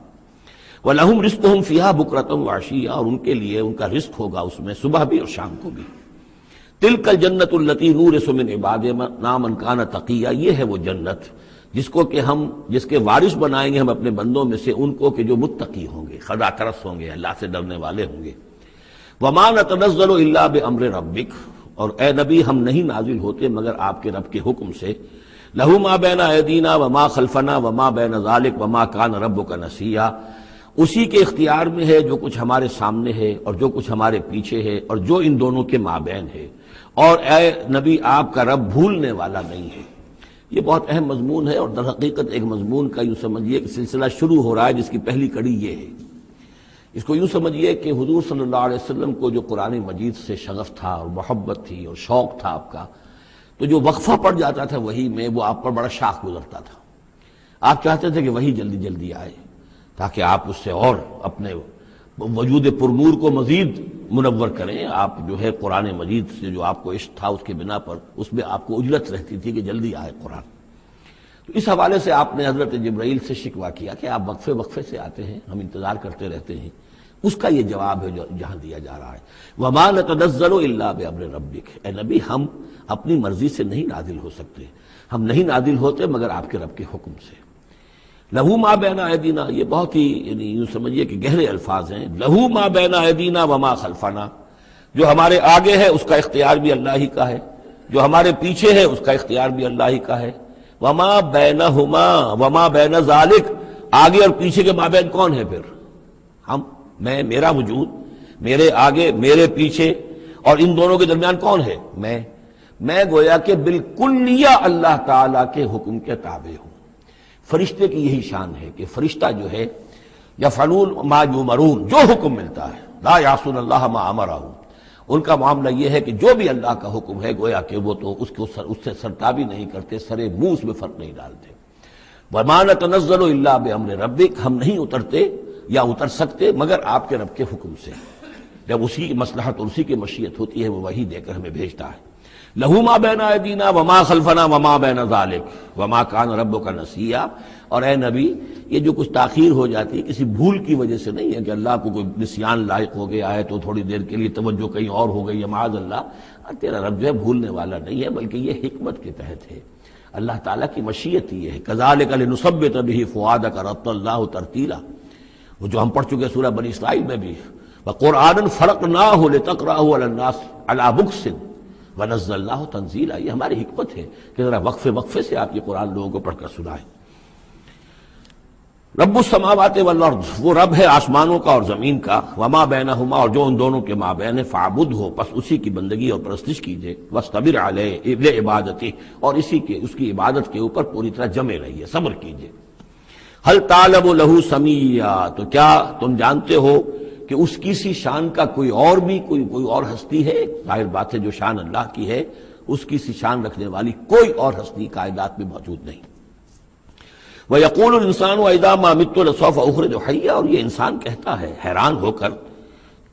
وَلَهُمْ رِزْقُهُمْ فِيهَا بُكْرَةً وَعَشِيًّا، اور ان کے لیے ان کا رزق ہوگا اس میں صبح بھی اور شام کو بھی۔ تِلْكَ الْجَنَّةُ الَّتِي نُورِثُ مِنْ عِبَادِنَا مَنْ كَانَ تَقِيًّا، یہ ہے وہ جنت جس کو کہ ہم جس کے وارث بنائیں گے ہم اپنے بندوں میں سے ان کو کہ جو متقی ہوں گے، خدا ترس ہوں گے، اللہ سے ڈرنے والے ہوں گے۔ وَمَا نَتَنَزَّلُ إِلَّا بِأَمْرِ رَبِّكَ، اور اے نبی ہم نہیں نازل ہوتے مگر آپ کے رب کے حکم سے۔ لَهُ مَا بَيْنَ أَيْدِينَا وَمَا خَلْفَنَا وَمَا بَيْنَ ذَلِكَ وَمَا كَانَ رَبُّكَ نَسِيًّا، اسی کے اختیار میں ہے جو کچھ ہمارے سامنے ہے اور جو کچھ ہمارے پیچھے ہے اور جو ان دونوں کے مابین ہے، اور اے نبی آپ کا رب بھولنے والا نہیں ہے۔ یہ بہت اہم مضمون ہے، اور در حقیقت ایک مضمون کا یوں سمجھیے کہ سلسلہ شروع ہو رہا ہے جس کی پہلی کڑی یہ ہے۔ اس کو یوں سمجھیے کہ حضور صلی اللہ علیہ وسلم کو جو قرآن مجید سے شغف تھا اور محبت تھی اور شوق تھا آپ کا، تو جو وقفہ پڑ جاتا تھا وہی میں، وہ آپ پر بڑا شاخ گزرتا تھا۔ آپ چاہتے تھے کہ وہی جلدی جلدی آئے تاکہ آپ اس سے اور اپنے وجود پرنور کو مزید منور کریں۔ آپ جو ہے قرآن مجید سے جو آپ کو عشق تھا اس کے بنا پر اس میں آپ کو اجلت رہتی تھی کہ جلدی آئے قرآن۔ تو اس حوالے سے آپ نے حضرت جبرائیل سے شکوہ کیا کہ آپ وقفے وقفے سے آتے ہیں، ہم انتظار کرتے رہتے ہیں۔ اس کا یہ جواب ہے جو جہاں دیا جا رہا ہے، وَمَا نَتَنَزَّلُ إِلَّا بِأَمْرِ رَبِّكَ، اے نبی ہم اپنی مرضی سے نہیں نازل ہو سکتے، ہم نہیں نازل ہوتے مگر آپ کے رب کے حکم سے۔ لَهُ مَا بَيْنَ أَيْدِينَا، یہ بہت ہی یعنی یوں سمجھیے کہ گہرے الفاظ ہیں۔ لَهُ مَا بَيْنَ أَيْدِينَا وَمَا خَلْفَنَا، جو ہمارے آگے ہے اس کا اختیار بھی اللہ ہی کا ہے، جو ہمارے پیچھے ہے اس کا اختیار بھی اللہ ہی کا ہے. وما بینہما وما بین ذالک، آگے اور پیچھے کے مابین کون ہے پھر؟ ہم، میں، میرا وجود، میرے آگے میرے پیچھے، اور ان دونوں کے درمیان کون ہے؟ میں گویا کہ بالکلیہ اللہ تعالی کے حکم کے تابع ہوں. فرشتے کی یہی شان ہے کہ فرشتہ جو ہے یفعلون ما یؤمرون، جو حکم ملتا ہے، لا یعصون اللہ ما امرہم، ان کا معاملہ یہ ہے کہ جو بھی اللہ کا حکم ہے گویا کہ وہ تو اس سے سرتابی نہیں کرتے، سرے منہ اس میں فرق نہیں ڈالتے. وما نتنزل الا بامر ربک، ہم نہیں اترتے یا اتر سکتے مگر آپ کے رب کے حکم سے. جب اسی کی مصلحت اور اسی کی مشیت ہوتی ہے وہ وحی دے کر ہمیں بھیجتا ہے. لہ ما بین ایدینا وما خلفنا وما بین ذلک وما کان ربک نسیا. اور اے نبی، یہ جو کچھ تاخیر ہو جاتی ہے کسی بھول کی وجہ سے نہیں ہے کہ اللہ کو کوئی نسیان لاحق ہو گیا ہے تو تھوڑی دیر کے لیے توجہ کہیں اور ہو گئی ہے، معاذ اللہ. تیرا رب جو ہے بھولنے والا نہیں ہے، بلکہ یہ حکمت کے تحت ہے، اللہ تعالیٰ کی مشیت یہ ہے. کذالک لنثبت بہ فؤادک رتلناہ ترتیلا، وہ جو ہم پڑھ چکے سورہ بنی اسرائیل میں بھی، وقرآنا فرقناہ لتقرأہ علی الناس علی مکث ونزلناہ تنزیلا. یہ ہماری حکمت ہے کہ ذرا وقفے سے آپ یہ قرآن لوگوں کو پڑھ کر سنائیں. رب السماوات والارض، وہ رب ہے آسمانوں کا اور زمین کا. وما بینہما، اور جو ان دونوں کے مابین ہے. فاعبدہ، پس اسی کی بندگی اور پرستش کیجئے. واصطبر علیہ لعبادتہ، اور اس کی عبادت کے اوپر پوری طرح جمے رہیے، صبر کیجئے. ہل تعلم لہ سمیہ، تو کیا تم جانتے ہو کہ اس کی سی شان کا کوئی اور ہستی ہے؟ ظاہر بات ہے جو شان اللہ کی ہے اس کی سی شان رکھنے والی کوئی اور ہستی کائنات میں موجود نہیں. وَيَقُولُ الْإِنسَانُ وَإِذَا مَا مِتُّ لَسَوْفَ أُخْرَجُ حَيًّا، اور یہ انسان کہتا ہے حیران ہو کر،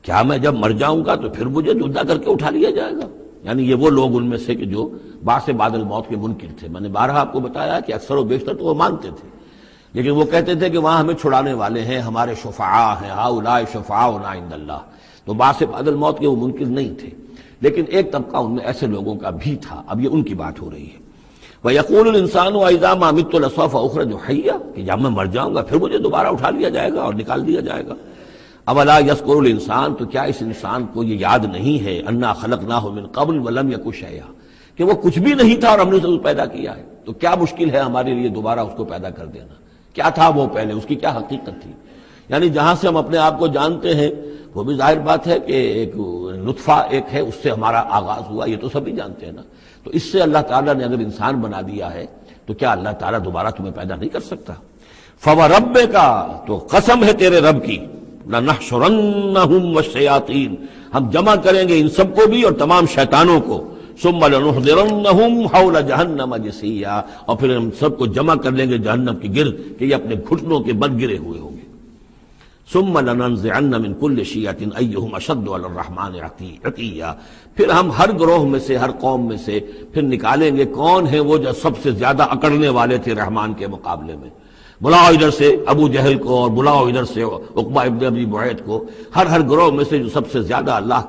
کیا میں جب مر جاؤں گا تو پھر مجھے زندہ کر کے اٹھا لیا جائے گا؟ یعنی یہ وہ لوگ ان میں سے کہ جو بعث بعد الموت کے منکر تھے. میں نے بارہا آپ کو بتایا کہ اکثر و بیشتر تو وہ مانتے تھے، لیکن وہ کہتے تھے کہ وہاں ہمیں چھڑانے والے ہیں، ہمارے شفعاء ہیں، ہؤلاء شفعاؤنا عند اللہ. تو بعث بعد الموت کے وہ منکر نہیں تھے، لیکن ایک طبقہ ان میں ایسے لوگوں کا بھی تھا. اب یہ ان کی بات ہو رہی ہے. وَيَقُولُ الْإِنسَانُ وَإِذَا مَا مِتُّ لَسَوْفَ أُخْرَجُ حَيًّا، کہ جب میں مر جاؤں گا پھر مجھے دوبارہ اٹھا لیا جائے گا اور نکال دیا جائے گا. أَوَلَا يَذْكُرُ الْإِنسَانُ، تو کیا اس انسان کو یہ یاد نہیں ہے، أَنَّا خَلَقْنَاهُ مِن قَبْلُ وَلَمْ يَكُ شَيْئًا، کہ وہ کچھ بھی نہیں تھا اور ہم نے اسے پیدا کیا ہے. تو کیا مشکل ہے ہمارے لیے دوبارہ اس کو پیدا کر دینا؟ کیا تھا وہ پہلے، اس کی کیا حقیقت تھی؟ یعنی جہاں سے ہم اپنے آپ کو جانتے ہیں وہ بھی ظاہر بات ہے کہ ایک نطفہ ایک ہے، اس سے ہمارا آغاز ہوا، یہ تو سبھی جانتے ہیں نا. تو اس سے اللہ تعالیٰ نے اگر انسان بنا دیا ہے تو کیا اللہ تعالیٰ دوبارہ تمہیں پیدا نہیں کر سکتا؟ فَوَرَبِّكَ، تو قسم ہے تیرے رب کی، لَنَحْشُرَنَّهُمْ وَالشَّيَاطِينَ، ہم جمع کریں گے ان سب کو بھی اور تمام شیطانوں کو. ثُمَّ لَنُحْضِرَنَّهُمْ حَوْلَ جَهَنَّمَ جِثِيًّا، اور پھر ہم سب کو جمع کر لیں گے جہنم کے گرد کہ یہ اپنے گھٹنوں کے بل گرے ہوئے ہوں گے. ثُمَّ لَنَنزِعَنَّ مِن كُلِّ شِيَّةٍ أَيُّهُمْ أَشَدُّ عَلَى الرَّحْمَٰنِ عِتِيًّا، پھر ہم ہر گروہ میں سے، ہر قوم میں سے پھر نکالیں گے کون ہیں وہ جو سب سے زیادہ اکڑنے والے تھے رحمان کے مقابلے میں. بلاؤ ادھر سے ابو جہل کو اور بلاؤ ادھر سے عقبہ ابن ابی معیط کو، ہر گروہ میں سے جو سب سے زیادہ اللہ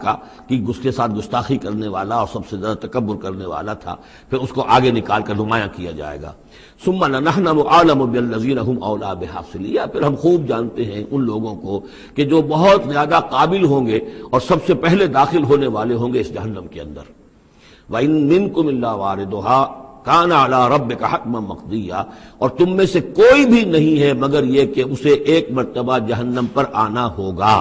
کی اس کے ساتھ گستاخی کرنے والا اور سب سے زیادہ تکبر کرنے والا تھا، پھر اس کو آگے نکال کر نمایاں کیا جائے گا. ثم لنحن عالم بالذین هم اولی بحاصلیہ، پھر ہم خوب جانتے ہیں ان لوگوں کو کہ جو بہت زیادہ قابل ہوں گے اور سب سے پہلے داخل ہونے والے ہوں گے اس جہنم کے اندر. وَإِن مِّنكُمْ إِلَّا وَارِدُهَا كَانَ عَلَىٰ رَبِّكَ حَتْمًا مَّقْضِيًّا، اور تم میں سے کوئی بھی نہیں ہے مگر یہ کہ اسے ایک مرتبہ جہنم پر آنا ہوگا.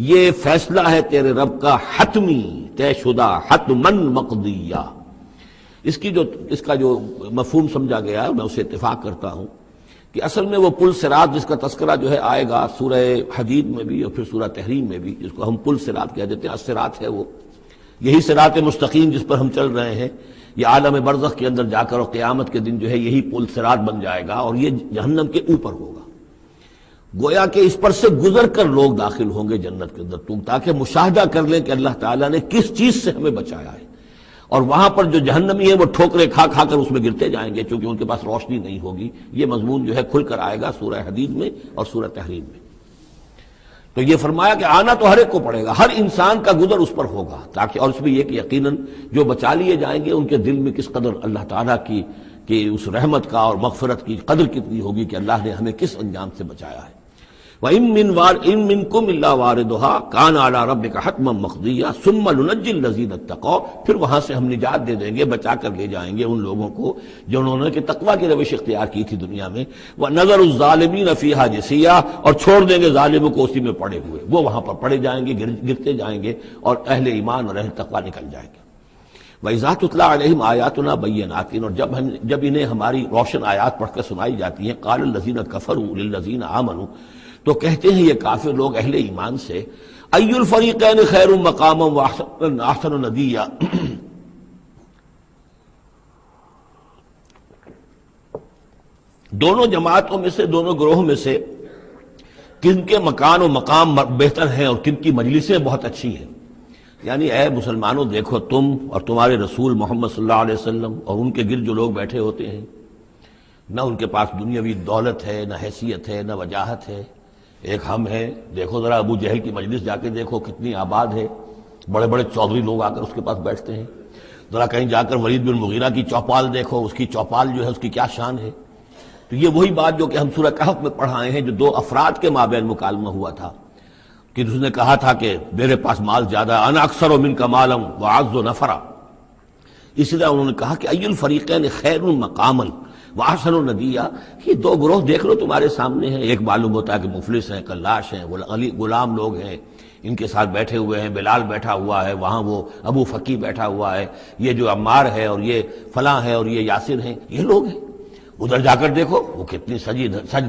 یہ فیصلہ ہے تیرے رب کا حتمی، طے شدہ، حتماً مقضیہ. اس کا جو مفہوم سمجھا گیا ہے میں اسے اتفاق کرتا ہوں کہ اصل میں وہ پل صراط جس کا تذکرہ جو ہے آئے گا سورہ حدید میں بھی اور پھر سورہ تحریم میں بھی، جس کو ہم پل صراط کہہ دیتے ہیں، الصراط ہے وہ، یہی صراط مستقیم جس پر ہم چل رہے ہیں. یہ عالم برزخ کے اندر جا کر اور قیامت کے دن جو ہے یہی پل صراط بن جائے گا اور یہ جہنم کے اوپر ہوگا. گویا کہ اس پر سے گزر کر لوگ داخل ہوں گے جنت کے اندر، تاکہ مشاہدہ کر لیں کہ اللہ تعالیٰ نے کس چیز سے ہمیں بچایا ہے. اور وہاں پر جو جہنمی ہیں وہ ٹھوکریں کھا کھا کر اس میں گرتے جائیں گے کیونکہ ان کے پاس روشنی نہیں ہوگی. یہ مضمون جو ہے کھل کر آئے گا سورہ حدید میں اور سورہ تحریم میں. تو یہ فرمایا کہ آنا تو ہر ایک کو پڑے گا، ہر انسان کا گزر اس پر ہوگا، تاکہ اور اس میں یہ کہ یقیناً جو بچا لیے جائیں گے ان کے دل میں کس قدر اللہ تعالیٰ کی کہ اس رحمت کا اور مغفرت کی قدر کتنی ہوگی کہ اللہ نے ہمیں کس انجام سے بچایا ہے. وَإِن مِّنكُمْ إِلَّا وَارِدُهَا كَانَ عَلَىٰ رَبِّكَ حَتْمًا مَّقْضِيًّا ثُمَّ نُنَجِّي الَّذِينَ اتَّقَوْا، پھر وہاں سے ہم نجات دے دیں گے، بچا کر لے جائیں گے ان لوگوں کو جنہوں نے کہ تقویٰ کی روش اختیار کی تھی دنیا میں، وَنَذَرُ الظَّالِمِينَ فِيهَا جِثِيًّا، اور چھوڑ دیں گے ظالموں کو اسی میں پڑے ہوئے، وہ وہاں پر پڑے جائیں گے، گرتے جائیں گے، اور اہل ایمان اور اہل تقویٰ نکل جائیں گے۔ وَإِذَا تُتْلَىٰ عَلَيْهِمْ آيَاتُنَا بَيِّنَاتٍ، اور جب انہیں ہماری روشن آیات پڑھ کر سنائی جاتی ہیں، قَالَ الَّذِينَ كَفَرُوا لِلَّذِينَ آمَنُوا، تو کہتے ہیں یہ کافر لوگ اہل ایمان سے، أَيُّ الْفَرِيقَيْنِ خَيْرٌ مَّقَامًا وَأَحْسَنُ نَدِيًّا، دونوں جماعتوں میں سے، دونوں گروہوں میں سے کن کے مکان و مقام بہتر ہیں اور کن کی مجلسیں بہت اچھی ہیں۔ یعنی اے مسلمانوں دیکھو، تم اور تمہارے رسول محمد صلی اللہ علیہ وسلم اور ان کے گرد جو لوگ بیٹھے ہوتے ہیں، نہ ان کے پاس دنیاوی دولت ہے، نہ حیثیت ہے، نہ وجاہت ہے، ایک ہم ہیں۔ دیکھو ذرا ابو جہل کی مجلس جا کے دیکھو کتنی آباد ہے، بڑے بڑے چودھری لوگ آ کر اس کے پاس بیٹھتے ہیں۔ ذرا کہیں جا کر ولید بن مغیرہ کی چوپال دیکھو، اس کی چوپال جو ہے اس کی کیا شان ہے۔ تو یہ وہی بات جو کہ ہم سورہ کہف میں پڑھائے ہیں، جو دو افراد کے مابین مکالمہ ہوا تھا کہ اس نے کہا تھا کہ میرے پاس مال زیادہ، انا اکثر منک مالا واعز نفرا، اسی طرح انہوں نے کہا کہ ای الفریقین خیر مقاما واحسن ندیا، یہ دو گروہ دیکھ لو تمہارے سامنے ہیں، ایک معلوم ہوتا ہے کہ مفلس ہیں، کلاش ہیں، غلام لوگ ہیں، ان کے ساتھ بیٹھے ہوئے ہیں، بلال بیٹھا ہوا ہے، وہاں وہ ابو فقی بیٹھا ہوا ہے، یہ جو عمار ہے اور یہ فلاں ہے اور یہ یاسر ہیں، یہ لوگ ہیں۔ ادھر جا کر دیکھو وہ کتنی سج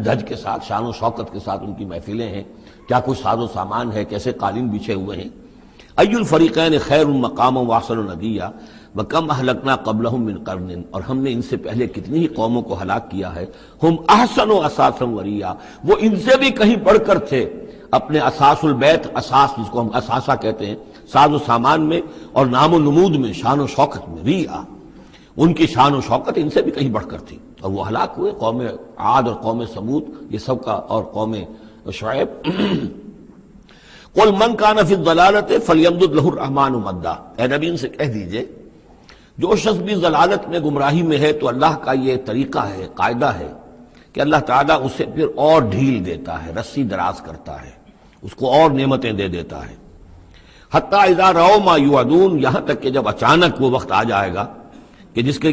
دھج کے ساتھ، شان و شوکت کے ساتھ ان کی محفلیں ہیں، کیا کچھ ساز و سامان ہے، کیسے قالین بچھے ہوئے ہیں۔ ای الفریقین خیر مقاما واحسن ندیا وکم اہلکنا قبلہم من قرن، اور ہم نے ان سے پہلے کتنی ہی قوموں کو ہلاک کیا ہے، ہم احسن و اساسا وریا، وہ ان سے بھی کہیں بڑھ کر تھے اپنے اساس البیت، اساس جس کو ہم اثاثہ کہتے ہیں، ساز و سامان میں اور نام و نمود میں، شان و شوکت میں، ریا، ان کی شان و شوکت ان سے بھی کہیں بڑھ کر تھی، اور وہ ہلاک ہوئے۔ قوم عاد اور قوم سمود یہ سب کا، اور قوم شعیب۔ قل من کان فی الضلالۃ فلیمدد لہ الرحمن مدا، اے نبی ان سے کہہ دیجئے جو شخص بھی ضلالت میں، گمراہی میں ہے، تو اللہ کا یہ طریقہ ہے، قاعدہ ہے کہ اللہ تعالیٰ اسے پھر اور ڈھیل دیتا ہے، رسی دراز کرتا ہے، اس کو اور نعمتیں دے دیتا ہے۔ حتیٰ اذا رأوا ما یوعدون، یہاں تک کہ جب اچانک وہ وقت آ جائے گا کہ جس کے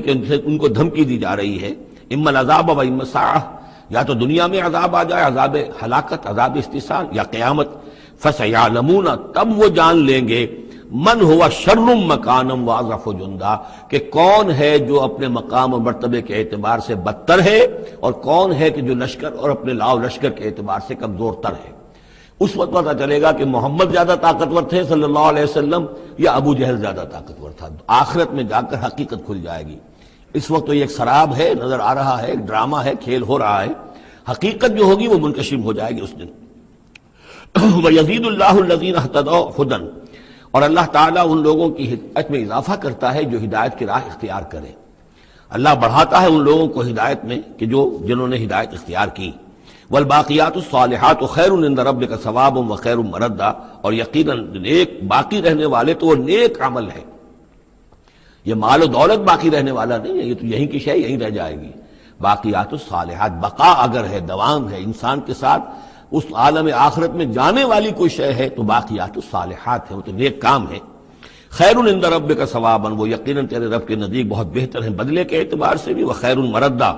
ان کو دھمکی دی جا رہی ہے، اما العذاب و اما الساعہ، یا تو دنیا میں عذاب آ جائے، عذاب ہلاکت، عذاب استحصال، یا قیامت، فسیعلمون، تب وہ جان لیں گے، من ہوا شر مکانا واضعف جندا، کہ کون ہے جو اپنے مقام اور مرتبے کے اعتبار سے بدتر ہے، اور کون ہے کہ جو لشکر اور اپنے لاؤ لشکر کے اعتبار سے کمزور تر ہے۔ اس وقت پتہ چلے گا کہ محمد زیادہ طاقتور تھے صلی اللہ علیہ وسلم، یا ابو جہل زیادہ طاقتور تھا۔ آخرت میں جا کر حقیقت کھل جائے گی۔ اس وقت تو یہ ایک سراب ہے، نظر آ رہا ہے، ایک ڈرامہ ہے، کھیل ہو رہا ہے، حقیقت جو ہوگی وہ منکشف ہو جائے گی اس دن۔ وَيَزِيدُ اللَّهُ الَّذِينَ اهْتَدَوْا هُدًى، اور اللہ تعالیٰ ان لوگوں کی ہدایت میں اضافہ کرتا ہے جو ہدایت کی راہ اختیار کرے۔ اللہ بڑھاتا ہے ان لوگوں کو ہدایت میں کہ جنہوں نے ہدایت اختیار کی۔ والباقیات الصالحات خیر عند ربک ثوابا وخیر مردا، اور یقیناً نیک باقی رہنے والے تو وہ نیک عمل ہے۔ یہ مال و دولت باقی رہنے والا نہیں ہے، یہ تو یہیں کی شے یہیں رہ جائے گی۔ باقیات الصالحات، بقا اگر ہے، دوام ہے انسان کے ساتھ، اس عالم آخرت میں جانے والی کوئی شے ہے تو باقیات الصالحات ہے، وہ تو نیک کام ہے۔ خیر عند ربک ثوابا، وہ یقیناً تیرے رب کے نزدیک بہت بہتر ہیں بدلے کے اعتبار سے بھی، وخیر مردا،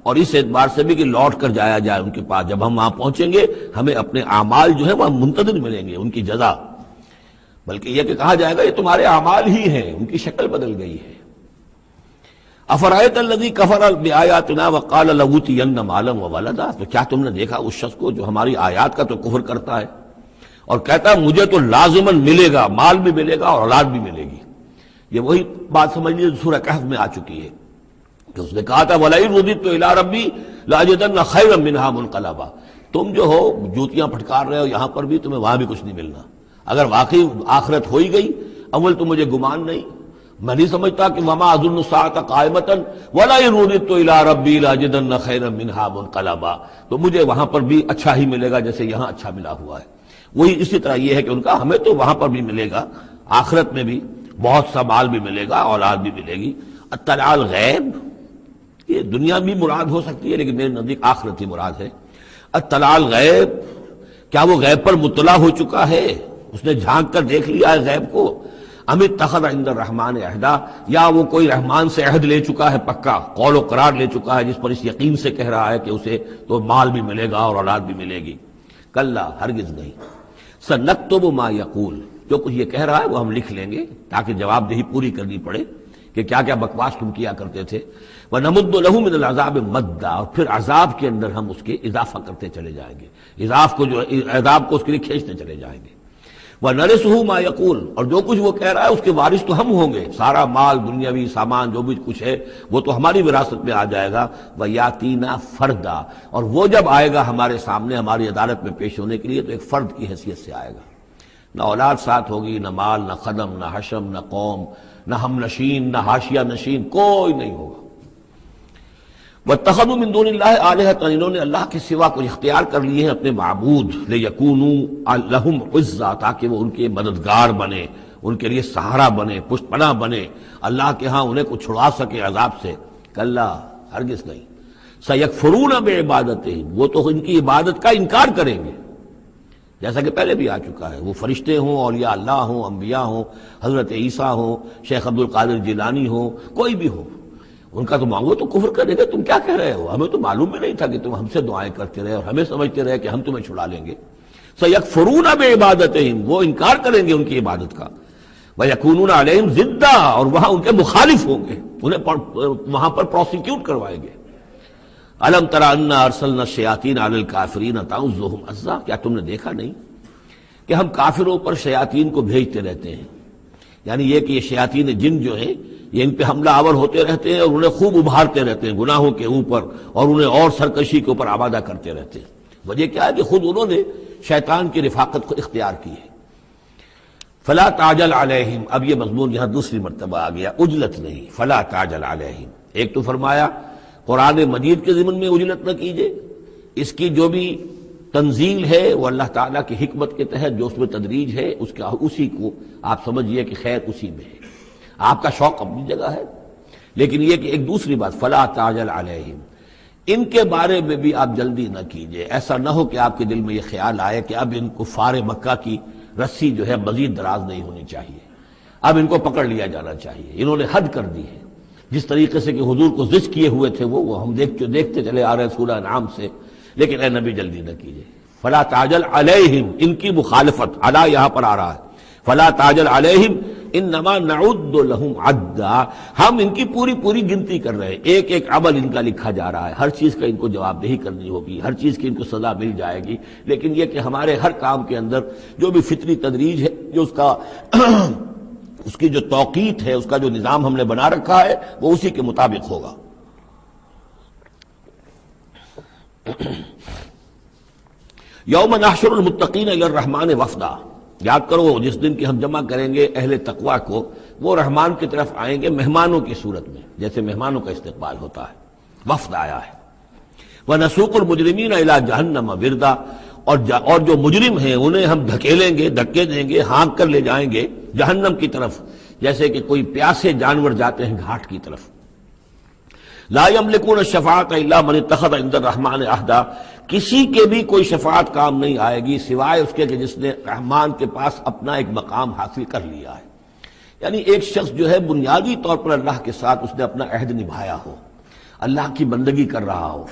اور اس اعتبار سے بھی کہ لوٹ کر جایا جائے ان کے پاس۔ جب ہم وہاں پہنچیں گے ہمیں اپنے اعمال جو ہے وہاں منتظر ملیں گے، ان کی جزا، بلکہ یہ کہ کہا جائے گا یہ تمہارے اعمال ہی ہیں، ان کی شکل بدل گئی ہے۔ افرأیت الذی کفر بآیاتنا وقال لأوتین مالا وولدا، تو کیا تم نے دیکھا اس شخص کو جو ہماری آیات کا تو کفر کرتا ہے اور کہتا ہے مجھے تو لازماً ملے گا، مال بھی ملے گا اور اولاد بھی ملے گی۔ یہ وہی بات سمجھ لیجیے سورہ کہف میں آ چکی ہے کہ اس نے کہا تھا وَلَئِن رُدِدتُّ إِلَىٰ رَبِّي لَأَجِدَنَّ خَيْرًا مِّنْهَا مُنْقَلَبًا، تم جو ہو جوتیاں پھٹکار رہے ہو یہاں پر بھی، تمہیں وہاں بھی کچھ نہیں ملنا۔ اگر واقعی آخرت ہو ہی گئی، اول تو مجھے گمان نہیں، میں نہیں سمجھتا کہ وَمَا أَظُنُّ السَّاعَةَ قَائِمَةً وَلَئِن رُدِدتُّ إِلَىٰ رَبِّي لَأَجِدَنَّ خَيْرًا مِّنْهَا مُنْقَلَبًا، تو مجھے وہاں پر بھی اچھا ہی ملے گا جیسے یہاں اچھا ملا ہوا ہے۔ وہی اسی طرح یہ ہے کہ ان کا ہمیں تو وہاں پر بھی ملے گا، آخرت میں بھی بہت سا مال بھی ملے گا، اولاد بھی ملے گی۔ اطلاع الغیب، یہ دنیا بھی مراد ہو سکتی ہے لیکن میرے نزدیک آخرت ہی مراد ہے۔ اطلاع الغیب، کیا وہ غیب پر مطلع ہو چکا ہے؟ اس نے جھانک کر دیکھ لیا ہے غیب کو؟ ام اتخذ عند الرحمن عہدا، یا وہ کوئی رحمان سے عہد لے چکا ہے، پکا قول و قرار لے چکا ہے، جس پر اس یقین سے کہہ رہا ہے کہ اسے تو مال بھی ملے گا اور اولاد بھی ملے گی؟ کلا، ہرگز نہیں۔ سنکتب ما یقول، جو کچھ یہ کہہ رہا ہے وہ ہم لکھ لیں گے تاکہ جواب دہی پوری کرنی پڑے کہ کیا کیا بکواس تم کیا کرتے تھے۔ وَنَمُدُّ لَهُ مِنَ الْعَذَابِ مَدًّا، اور پھر عذاب کے اندر ہم اس کے اضافہ کرتے چلے جائیں گے، عذاب کو اس کے لیے کھینچتے چلے جائیں گے۔ وَنَرِثُهُ مَا يَقُولُ، اور جو کچھ وہ کہہ رہا ہے اس کے وارث تو ہم ہوں گے، سارا مال دنیاوی سامان جو بھی کچھ ہے وہ تو ہماری وراثت میں آ جائے گا۔ وَيَأْتِينَا فَرْدًا، اور وہ جب آئے گا ہمارے سامنے ہماری عدالت میں پیش ہونے کے لیے تو ایک فرد کی حیثیت سے آئے گا، نہ اولاد ساتھ ہوگی، نہ مال، نہ خدم، نہ حشم، نہ قوم، نہ ہم نشین، نہ حاشیہ نشین، کوئی نہیں ہوگا۔ وَاتَّخَذُوا مِن دُونِ اللَّهِ آلِهَةً، انہوں نے اللہ کے سوا کچھ اختیار کر لیے ہیں اپنے معبود، لِيَكُونُوا لَهُمْ عِزًّا، تاکہ وہ ان کے مددگار بنے، ان کے لیے سہارا بنے، پشت پناہ بنے، اللہ کے ہاں انہیں کو چھڑا سکے عذاب سے۔ کلا، ہرگز نہیں۔ سَيَكْفُرُونَ بِعِبَادَتِهِمْ، وہ تو ان کی عبادت کا انکار کریں گے، جیسا کہ پہلے بھی آ چکا ہے، وہ فرشتے ہوں، اولیاء اللہ ہوں، انبیاء ہوں، حضرت عیسیٰ ہوں، شیخ عبد القادر جیلانی ہوں، کوئی بھی ہو، ان کا تو مانگو تو کفر کرے گا، تم کیا کہہ رہے ہو، ہمیں تو معلوم بھی نہیں تھا کہ تم ہم سے دعائیں کرتے رہے اور ہمیں سمجھتے رہے کہ ہم تمہیں چھڑا لیں گے۔ سَيَكْفُرُونَ بِعِبَادَتِهِمْ، وہ انکار کریں گے ان کی عبادت کا۔ وَيَكُونُونَ عَلَيْهِمْ ضِدًّا، اور وہاں ان کے مخالف ہوں گے، انہیں وہاں پر پروسیکیوٹ کروائیں گے۔ أَلَمْ تَرَ أَنَّا أَرْسَلْنَا الشَّيَاطِينَ عَلَى الْكَافِرِينَ تَعُزُّهُمْ عَزًّا، کیا تم نے دیکھا نہیں کہ ہم کافروں پر شیاطین کو بھیجتے رہتے ہیں؟ یعنی یہ کہ یہ شیاطین جن جو ہیں یہ ان پہ حملہ آور ہوتے رہتے ہیں اور انہیں خوب ابھارتے رہتے ہیں گناہوں کے اوپر، اور انہیں اور سرکشی کے اوپر آمادہ کرتے رہتے ہیں۔ وجہ کیا ہے کہ خود انہوں نے شیطان کی رفاقت کو اختیار کی ہے۔ فلا تعجل علیہم، اب یہ مضمون یہاں دوسری مرتبہ آ گیا، عجلت نہیں، فلا تعجل علیہم۔ ایک تو فرمایا قرآن مجید کے ضمن میں عجلت نہ کیجئے، اس کی جو بھی تنزیل ہے وہ اللہ تعالیٰ کی حکمت کے تحت جو اس میں تدریج ہے اسی کو آپ سمجھیے کہ خیر اسی میں ہے، آپ کا شوق اپنی جگہ ہے، لیکن یہ کہ ایک دوسری بات فلا تعجل علیہم، ان کے بارے میں بھی آپ جلدی نہ کیجئے، ایسا نہ ہو کہ آپ کے دل میں یہ خیال آئے کہ اب ان کفار مکہ کی رسی جو ہے مزید دراز نہیں ہونی چاہیے، اب ان کو پکڑ لیا جانا چاہیے، انہوں نے حد کر دی ہے، جس طریقے سے کہ حضور کو زج کیے ہوئے تھے وہ ہم دیکھتے چلے آ رہے ہیں سورہ انعام سے، لیکن اے نبی جلدی نہ کیجئے۔ فلا تعجل علیہم، ان کی مخالفت، علی یہاں پر آ رہا ہے، فلا تعجل علیہم انما نعد لہم عدا، ہم ان کی پوری گنتی کر رہے ہیں، ایک ایک عمل ان کا لکھا جا رہا ہے، ہر چیز کا ان کو جواب دہی کرنی ہوگی، ہر چیز کی ان کو سزا مل جائے گی، لیکن یہ کہ ہمارے ہر کام کے اندر جو بھی فطری تدریج ہے، جو اس کی جو توقیت ہے، اس کا جو نظام ہم نے بنا رکھا ہے وہ اسی کے مطابق ہوگا۔ یوم نحشر المتقین الی الرحمن وفدا، یاد کرو جس دن کی ہم جمع کریں گے اہل تقویٰ کو، وہ رحمان کی طرف آئیں گے مہمانوں کی صورت میں، جیسے مہمانوں کا استقبال ہوتا ہے، وفد آیا ہے۔ وَنَسُوقُ الْمُجْرِمِينَ إِلَىٰ جَهَنَّمَ وِرْدًا، اور جو مجرم ہیں انہیں ہم دھکیلیں گے، دھکے دیں گے، ہانک کر لے جائیں گے جہنم کی طرف، جیسے کہ کوئی پیاسے جانور جاتے ہیں گھاٹ کی طرف۔ لا يملكون الشفاعة الا من اتخذ عند الرحمن عہدا، کسی کے بھی کوئی شفاعت کام نہیں آئے گی سوائے اس کے کہ جس نے رحمان کے پاس اپنا ایک مقام حاصل کر لیا ہے، یعنی ایک شخص جو ہے بنیادی طور پر اللہ کے ساتھ اس نے اپنا عہد نبھایا ہو، اللہ کی بندگی کر رہا ہو،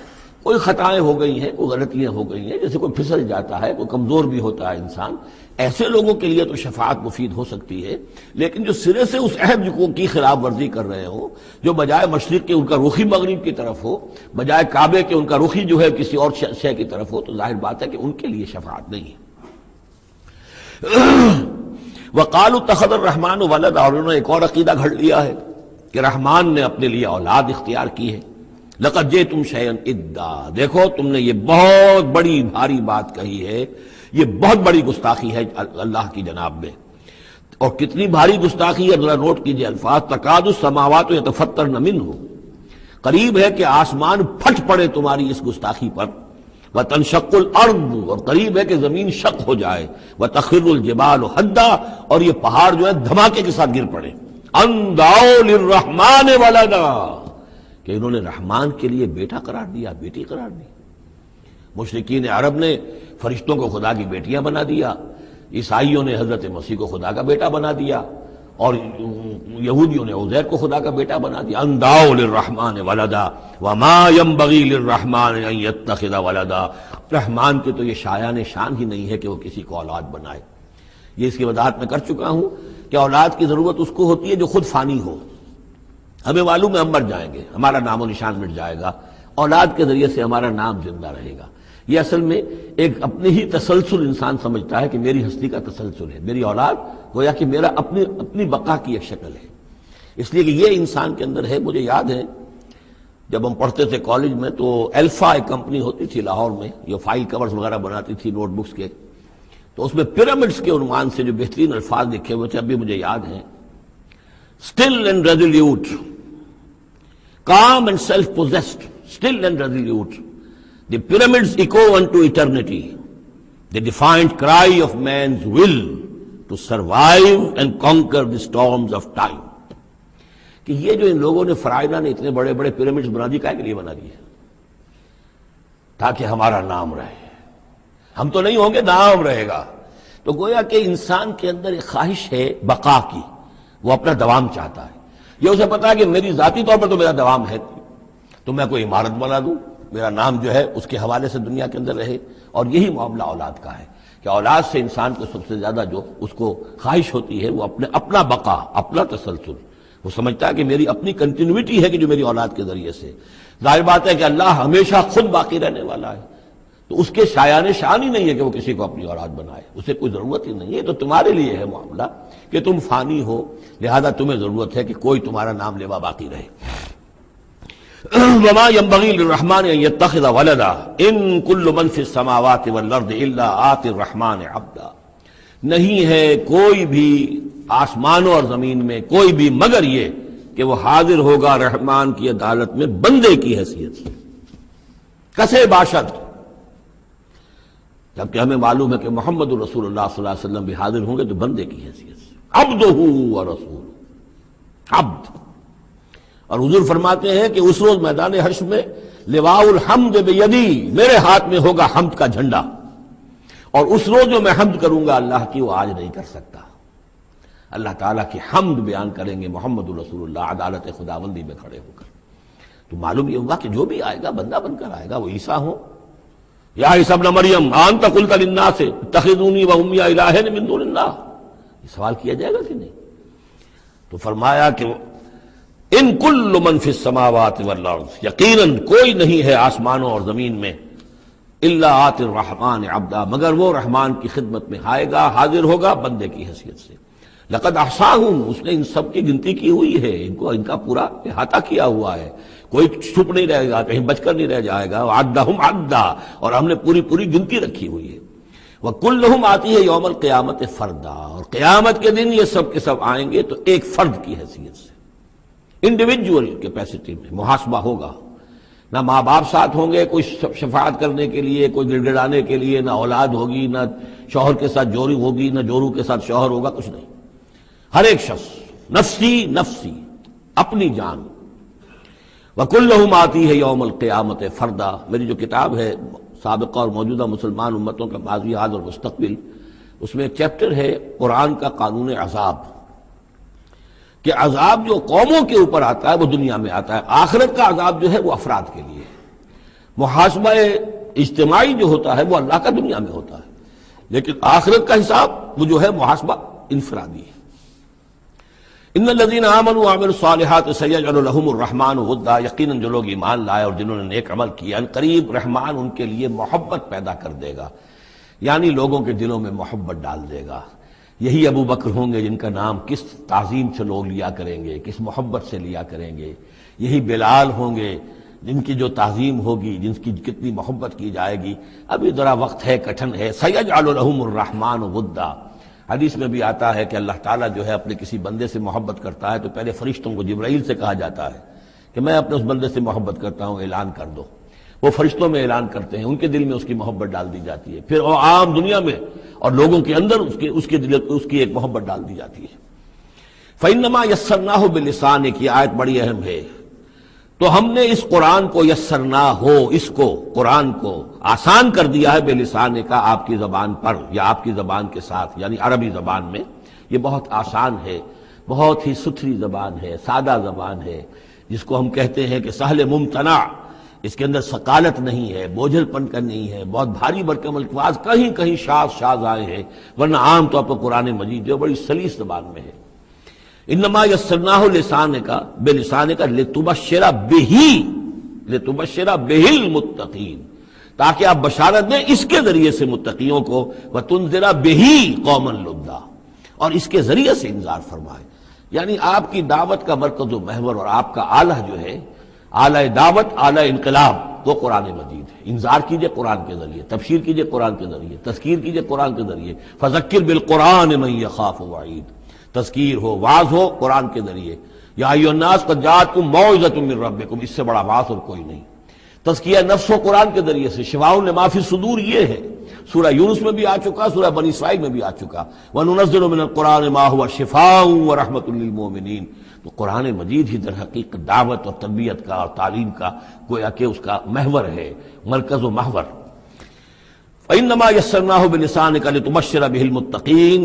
کوئی خطائیں ہو گئی ہیں، کوئی غلطیاں ہو گئی ہیں، جیسے کوئی پھسل جاتا ہے، کوئی کمزور بھی ہوتا ہے انسان، ایسے لوگوں کے لیے تو شفاعت مفید ہو سکتی ہے، لیکن جو سرے سے اس عہد کی خلاف ورزی کر رہے ہو، جو بجائے مشرق کے ان کا رخی مغرب کی طرف ہو، بجائے کعبے کے ان کا رخی جو ہے کسی اور شے کی طرف ہو، تو ظاہر بات ہے کہ ان کے لیے شفاعت نہیں ہے۔ وَقَالُوا اتَّخَذَ الرَّحْمَنُ وَلَدًا، اور انہوں نے ایک اور عقیدہ گھڑ لیا ہے کہ رحمان نے اپنے لیے اولاد اختیار کی ہے۔ لَقَدْ جِئْتُمْ شَيْئًا إِدًّا، دیکھو تم نے یہ بہت بڑی بھاری بات کہی ہے، یہ بہت بڑی گستاخی ہے اللہ کی جناب میں، اور کتنی بھاری گستاخی ہے ذرا نوٹ کیجئے الفاظ، تکاد السماوات یتفطرن منہ، قریب ہے کہ آسمان پھٹ پڑے تمہاری اس گستاخی پر، وتنشق الارض، اور قریب ہے کہ زمین شق ہو جائے، وتخر الجبال حدا، اور یہ پہاڑ جو ہے دھماکے کے ساتھ گر پڑے، ان دعوا للرحمن ولدا، کہ انہوں نے رحمان کے لیے بیٹا قرار دیا، بیٹی قرار دی۔ مشرکین عرب نے فرشتوں کو خدا کی بیٹیاں بنا دیا، عیسائیوں نے حضرت مسیح کو خدا کا بیٹا بنا دیا، اور یہودیوں نے عزیر کو خدا کا بیٹا بنا دیا۔ ان دعوا للرحمن ولدا وما ينبغي للرحمن ان يتخذ ولدا، رحمان کے تو یہ شایان شان ہی نہیں ہے کہ وہ کسی کو اولاد بنائے۔ یہ اس کی وضاحت میں کر چکا ہوں کہ اولاد کی ضرورت اس کو ہوتی ہے جو خود فانی ہو۔ ہمیں معلوم ہے ہم مر جائیں گے، ہمارا نام و نشان مٹ جائے گا، اولاد کے ذریعے سے ہمارا نام زندہ رہے گا۔ یہ اصل میں ایک اپنی ہی تسلسل انسان سمجھتا ہے کہ میری ہستی کا تسلسل ہے، میری اولاد گویا کہ میرا اپنی بقا کی ایک شکل ہے۔ اس لیے کہ یہ انسان کے اندر ہے۔ مجھے یاد ہے جب ہم پڑھتے تھے کالج میں تو الفا ایک کمپنی ہوتی تھی لاہور میں، یہ فائل کورز وغیرہ بناتی تھی نوٹ بکس کے، تو اس میں پیرامڈس کے عنوان سے جو بہترین الفاظ لکھے ہوئے تھے اب بھی مجھے یاد ہیں: still and resolute, calm and self-possessed, still and resolute, the pyramids echo unto eternity, the defiant cry of man's will to survive and conquer the storms of time. کہ یہ جو ان لوگوں نے فرائضہ نے اتنے بڑے بڑے پیرامڈز بنا دی، کائے کے لیے بنا دیے؟ تاکہ ہمارا نام رہے، ہم تو نہیں ہوں گے، نام رہے گا۔ تو گویا کہ انسان کے اندر ایک خواہش ہے بقا کی، وہ اپنا دوام چاہتا ہے۔ یہ اسے پتا ہے کہ میری ذاتی طور پر تو میرا دوام ہے، تو میں کوئی عمارت بنا دوں، میرا نام جو ہے اس کے حوالے سے دنیا کے اندر رہے۔ اور یہی معاملہ اولاد کا ہے کہ اولاد سے انسان کو سب سے زیادہ جو اس کو خواہش ہوتی ہے وہ اپنا بقا، اپنا تسلسل۔ وہ سمجھتا ہے کہ میری اپنی کنٹینیوٹی ہے کہ جو میری اولاد کے ذریعے سے۔ ظاہر بات ہے کہ اللہ ہمیشہ خود باقی رہنے والا ہے، تو اس کے شایان شان ہی نہیں ہے کہ وہ کسی کو اپنی اولاد بنائے، اسے کوئی ضرورت ہی نہیں ہے۔ تو تمہارے لیے ہے معاملہ کہ تم فانی ہو، لہذا تمہیں ضرورت ہے کہ کوئی تمہارا نام لیوا باقی رہے۔ وما ينبغي للرحمن ان يتخذ ولدا ان كل من في السماوات والارض الا آتي الرحمن عبدا، نہیں ہے کوئی بھی آسمانوں اور زمین میں کوئی بھی مگر یہ کہ وہ حاضر ہوگا رحمان کی عدالت میں بندے کی حیثیت سے، کسے باشد، جبکہ ہمیں معلوم ہے کہ محمد رسول اللہ صلی اللہ علیہ وسلم بھی حاضر ہوں گے تو بندے کی حیثیت سے، عبدہ ورسول، عبد۔ اور حضور فرماتے ہیں کہ اس روز میدان حشر میں لواء الحمد بیدی، میرے ہاتھ میں ہوگا حمد کا جھنڈا، اور اس روز جو میں حمد کروں گا اللہ کی وہ آج نہیں کر سکتا۔ اللہ تعالیٰ کی حمد بیان کریں گے محمد رسول اللہ عدالت خداوندی میں کھڑے ہو کر۔ تو معلوم یہ ہوگا کہ جو بھی آئے گا بندہ بن کر آئے گا، وہ عیسیٰ ہو یا عیسی ابن مریم انت قلت للناس اتخذونی وامي الہین من دون اللہ، یہ سوال کیا جائے گا کہ نہیں؟ تو فرمایا کہ ان کل من فی السماوات والارض، یقیناً کوئی نہیں ہے آسمانوں اور زمین میں، الا آتی الرحمن عبدا، مگر وہ رحمان کی خدمت میں آئے گا، حاضر ہوگا بندے کی حیثیت سے۔ لقد احصاہم، اس نے ان سب کی گنتی کی ہوئی ہے، ان کا پورا احاطہ کیا ہوا ہے، کوئی چھپ نہیں رہے گا، کہیں بچ کر نہیں رہ جائے گا۔ وعدہم عدا، اور ہم نے پوری گنتی رکھی ہوئی ہے۔ وکلہم آتی ہے یوم القیامت فردا، اور قیامت کے دن یہ سب کے سب آئیں گے تو ایک فرد کی حیثیت سے، انڈیویجول کیپیسٹی میں محاسبہ ہوگا۔ نہ ماں باپ ساتھ ہوں گے کوئی شفاعت کرنے کے لیے، کوئی گڑ گڑانے کے لیے، نہ اولاد ہوگی، نہ شوہر کے ساتھ جوری ہوگی، نہ جورو کے ساتھ شوہر ہوگا، کچھ نہیں۔ ہر ایک شخص نفسی نفسی، اپنی جان۔ وَكُلُّهُمْ آتی ہے یوم القیامت فردا، میری جو کتاب ہے سابقہ اور موجودہ مسلمان امتوں کا ماضی، حال اور مستقبل، اس میں ایک چیپٹر ہے قرآن کا قانون عذاب، کہ عذاب جو قوموں کے اوپر آتا ہے وہ دنیا میں آتا ہے، آخرت کا عذاب جو ہے وہ افراد کے لیے، محاسبہ اجتماعی جو ہوتا ہے وہ اللہ کا دنیا میں ہوتا ہے، لیکن آخرت کا حساب وہ جو ہے محاسبہ انفرادی ہے۔ ان الذین آمنوا وعملوا الصالحات سیجعل لهم الرحمن ودا، یقیناً جو لوگ ایمان لائے اور جنہوں نے نیک عمل کیا، ان قریب رحمان ان کے لیے محبت پیدا کر دے گا، یعنی لوگوں کے دلوں میں محبت ڈال دے گا۔ یہی ابو بکر ہوں گے جن کا نام کس تعظیم سے لوگ لیا کریں گے، کس محبت سے لیا کریں گے۔ یہی بلال ہوں گے جن کی جو تعظیم ہوگی، جن کی کتنی محبت کی جائے گی۔ ابھی ذرا وقت ہے، کٹھن ہے۔ سیجعل لهم الرحمن ودا، حدیث میں بھی آتا ہے کہ اللہ تعالیٰ جو ہے اپنے کسی بندے سے محبت کرتا ہے تو پہلے فرشتوں کو، جبرائیل سے کہا جاتا ہے کہ میں اپنے اس بندے سے محبت کرتا ہوں، اعلان کر دو۔ وہ فرشتوں میں اعلان کرتے ہیں، ان کے دل میں اس کی محبت ڈال دی جاتی ہے، پھر وہ عام دنیا میں اور لوگوں کے اندر اس کی ایک محبت ڈال دی جاتی ہے۔ فَإِنَّمَا يَسَّرْنَاهُ بِلِسَانِكَ، یہ آیت بڑی اہم ہے۔ تو ہم نے اس قرآن کو یسرنا ہو، اس کو قرآن کو آسان کر دیا ہے بے لسان کا، آپ کی زبان پر یا آپ کی زبان کے ساتھ، یعنی عربی زبان میں یہ بہت آسان ہے، بہت ہی ستھری زبان ہے، سادہ زبان ہے، جس کو ہم کہتے ہیں کہ سہل ممتنع، اس کے اندر ثقالت نہیں ہے، بوجھل پن کا نہیں ہے، بہت بھاری بھرکم الفاظ کہیں کہیں شاذ آئے ہیں، ورنہ عام طور پر قرآن مجید جو بڑی سلیس زبان میں ہے۔ انما یسرناہ لسانک بلسانک لتبشر بہ المتقین، تاکہ آپ بشارت دیں اس کے ذریعے سے متقیوں کو، وتنذر بہ قوما لدا، اور اس کے ذریعے سے انذار فرمائے۔ یعنی آپ کی دعوت کا مرکز و محور اور آپ کا آلہ جو ہے، آلہ دعوت، آلہ انقلاب، وہ قرآن مجید ہے۔ انذار کیجئے قرآن کے ذریعے، تبشیر کیجئے قرآن کے ذریعے، تذکیر کیجئے قرآن کے ذریعے، فذکر بالقرآن من یخاف وعید، تذکیر ہو، واعظ ہو قرآن کے ذریعے۔ یا ایھا الناس قد جاءتکم موعظۃ من ربکم، اس سے بڑا واعظ اور کوئی نہیں۔ تزکیہ نفس و قرآن کے ذریعے سے، شفاء لما فی الصدور یہ ہے، سورہ یونس میں بھی آ چکا، سورہ بنی اسرائیل میں بھی آ چکا، وَنُنَزِّلُ مِنَ الْقُرْآنِ مَا هُوَ شِفَاءٌ وَرَحْمَةٌ لِّلْمُؤْمِنِينَ۔ تو قرآن مجید ہی در حقیقت دعوت اور تربیت کا اور تعلیم کا گویا کہ اس کا محور ہے، مرکز و محور۔ فَإِنَّمَا يَسَّرْنَاهُ بِلِسَانِكَ لِتُبَشِّرَ بِهِ الْمُتَّقِينَ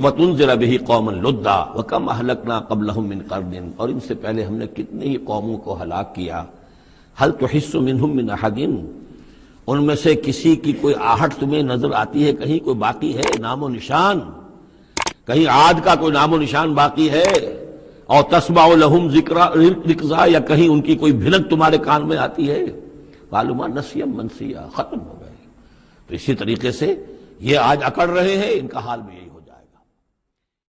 وَتُنذِرَ بِهِ قَوْمًا لُدًّا وَكَمْ أَهْلَكْنَا قَبْلَهُم مِّن قَرْنٍ، اور ان سے پہلے ہم نے کتنی ہی قوموں کو ہلاک کیا۔ هل تحس منهم من احد، ان میں سے کسی کی کوئی آہٹ تمہیں نظر آتی ہے؟ کہیں کوئی باقی ہے نام و نشان؟ کہیں عاد کا کوئی نام و نشان باقی ہے؟ اور تسمع لهم رکزا، یا کہیں ان کی کوئی بھنک تمہارے کان میں آتی ہے؟ معلومات نسیا منسیا، ختم ہو گئے۔ تو اسی طریقے سے یہ آج اکڑ رہے ہیں، ان کا حال بھی یہی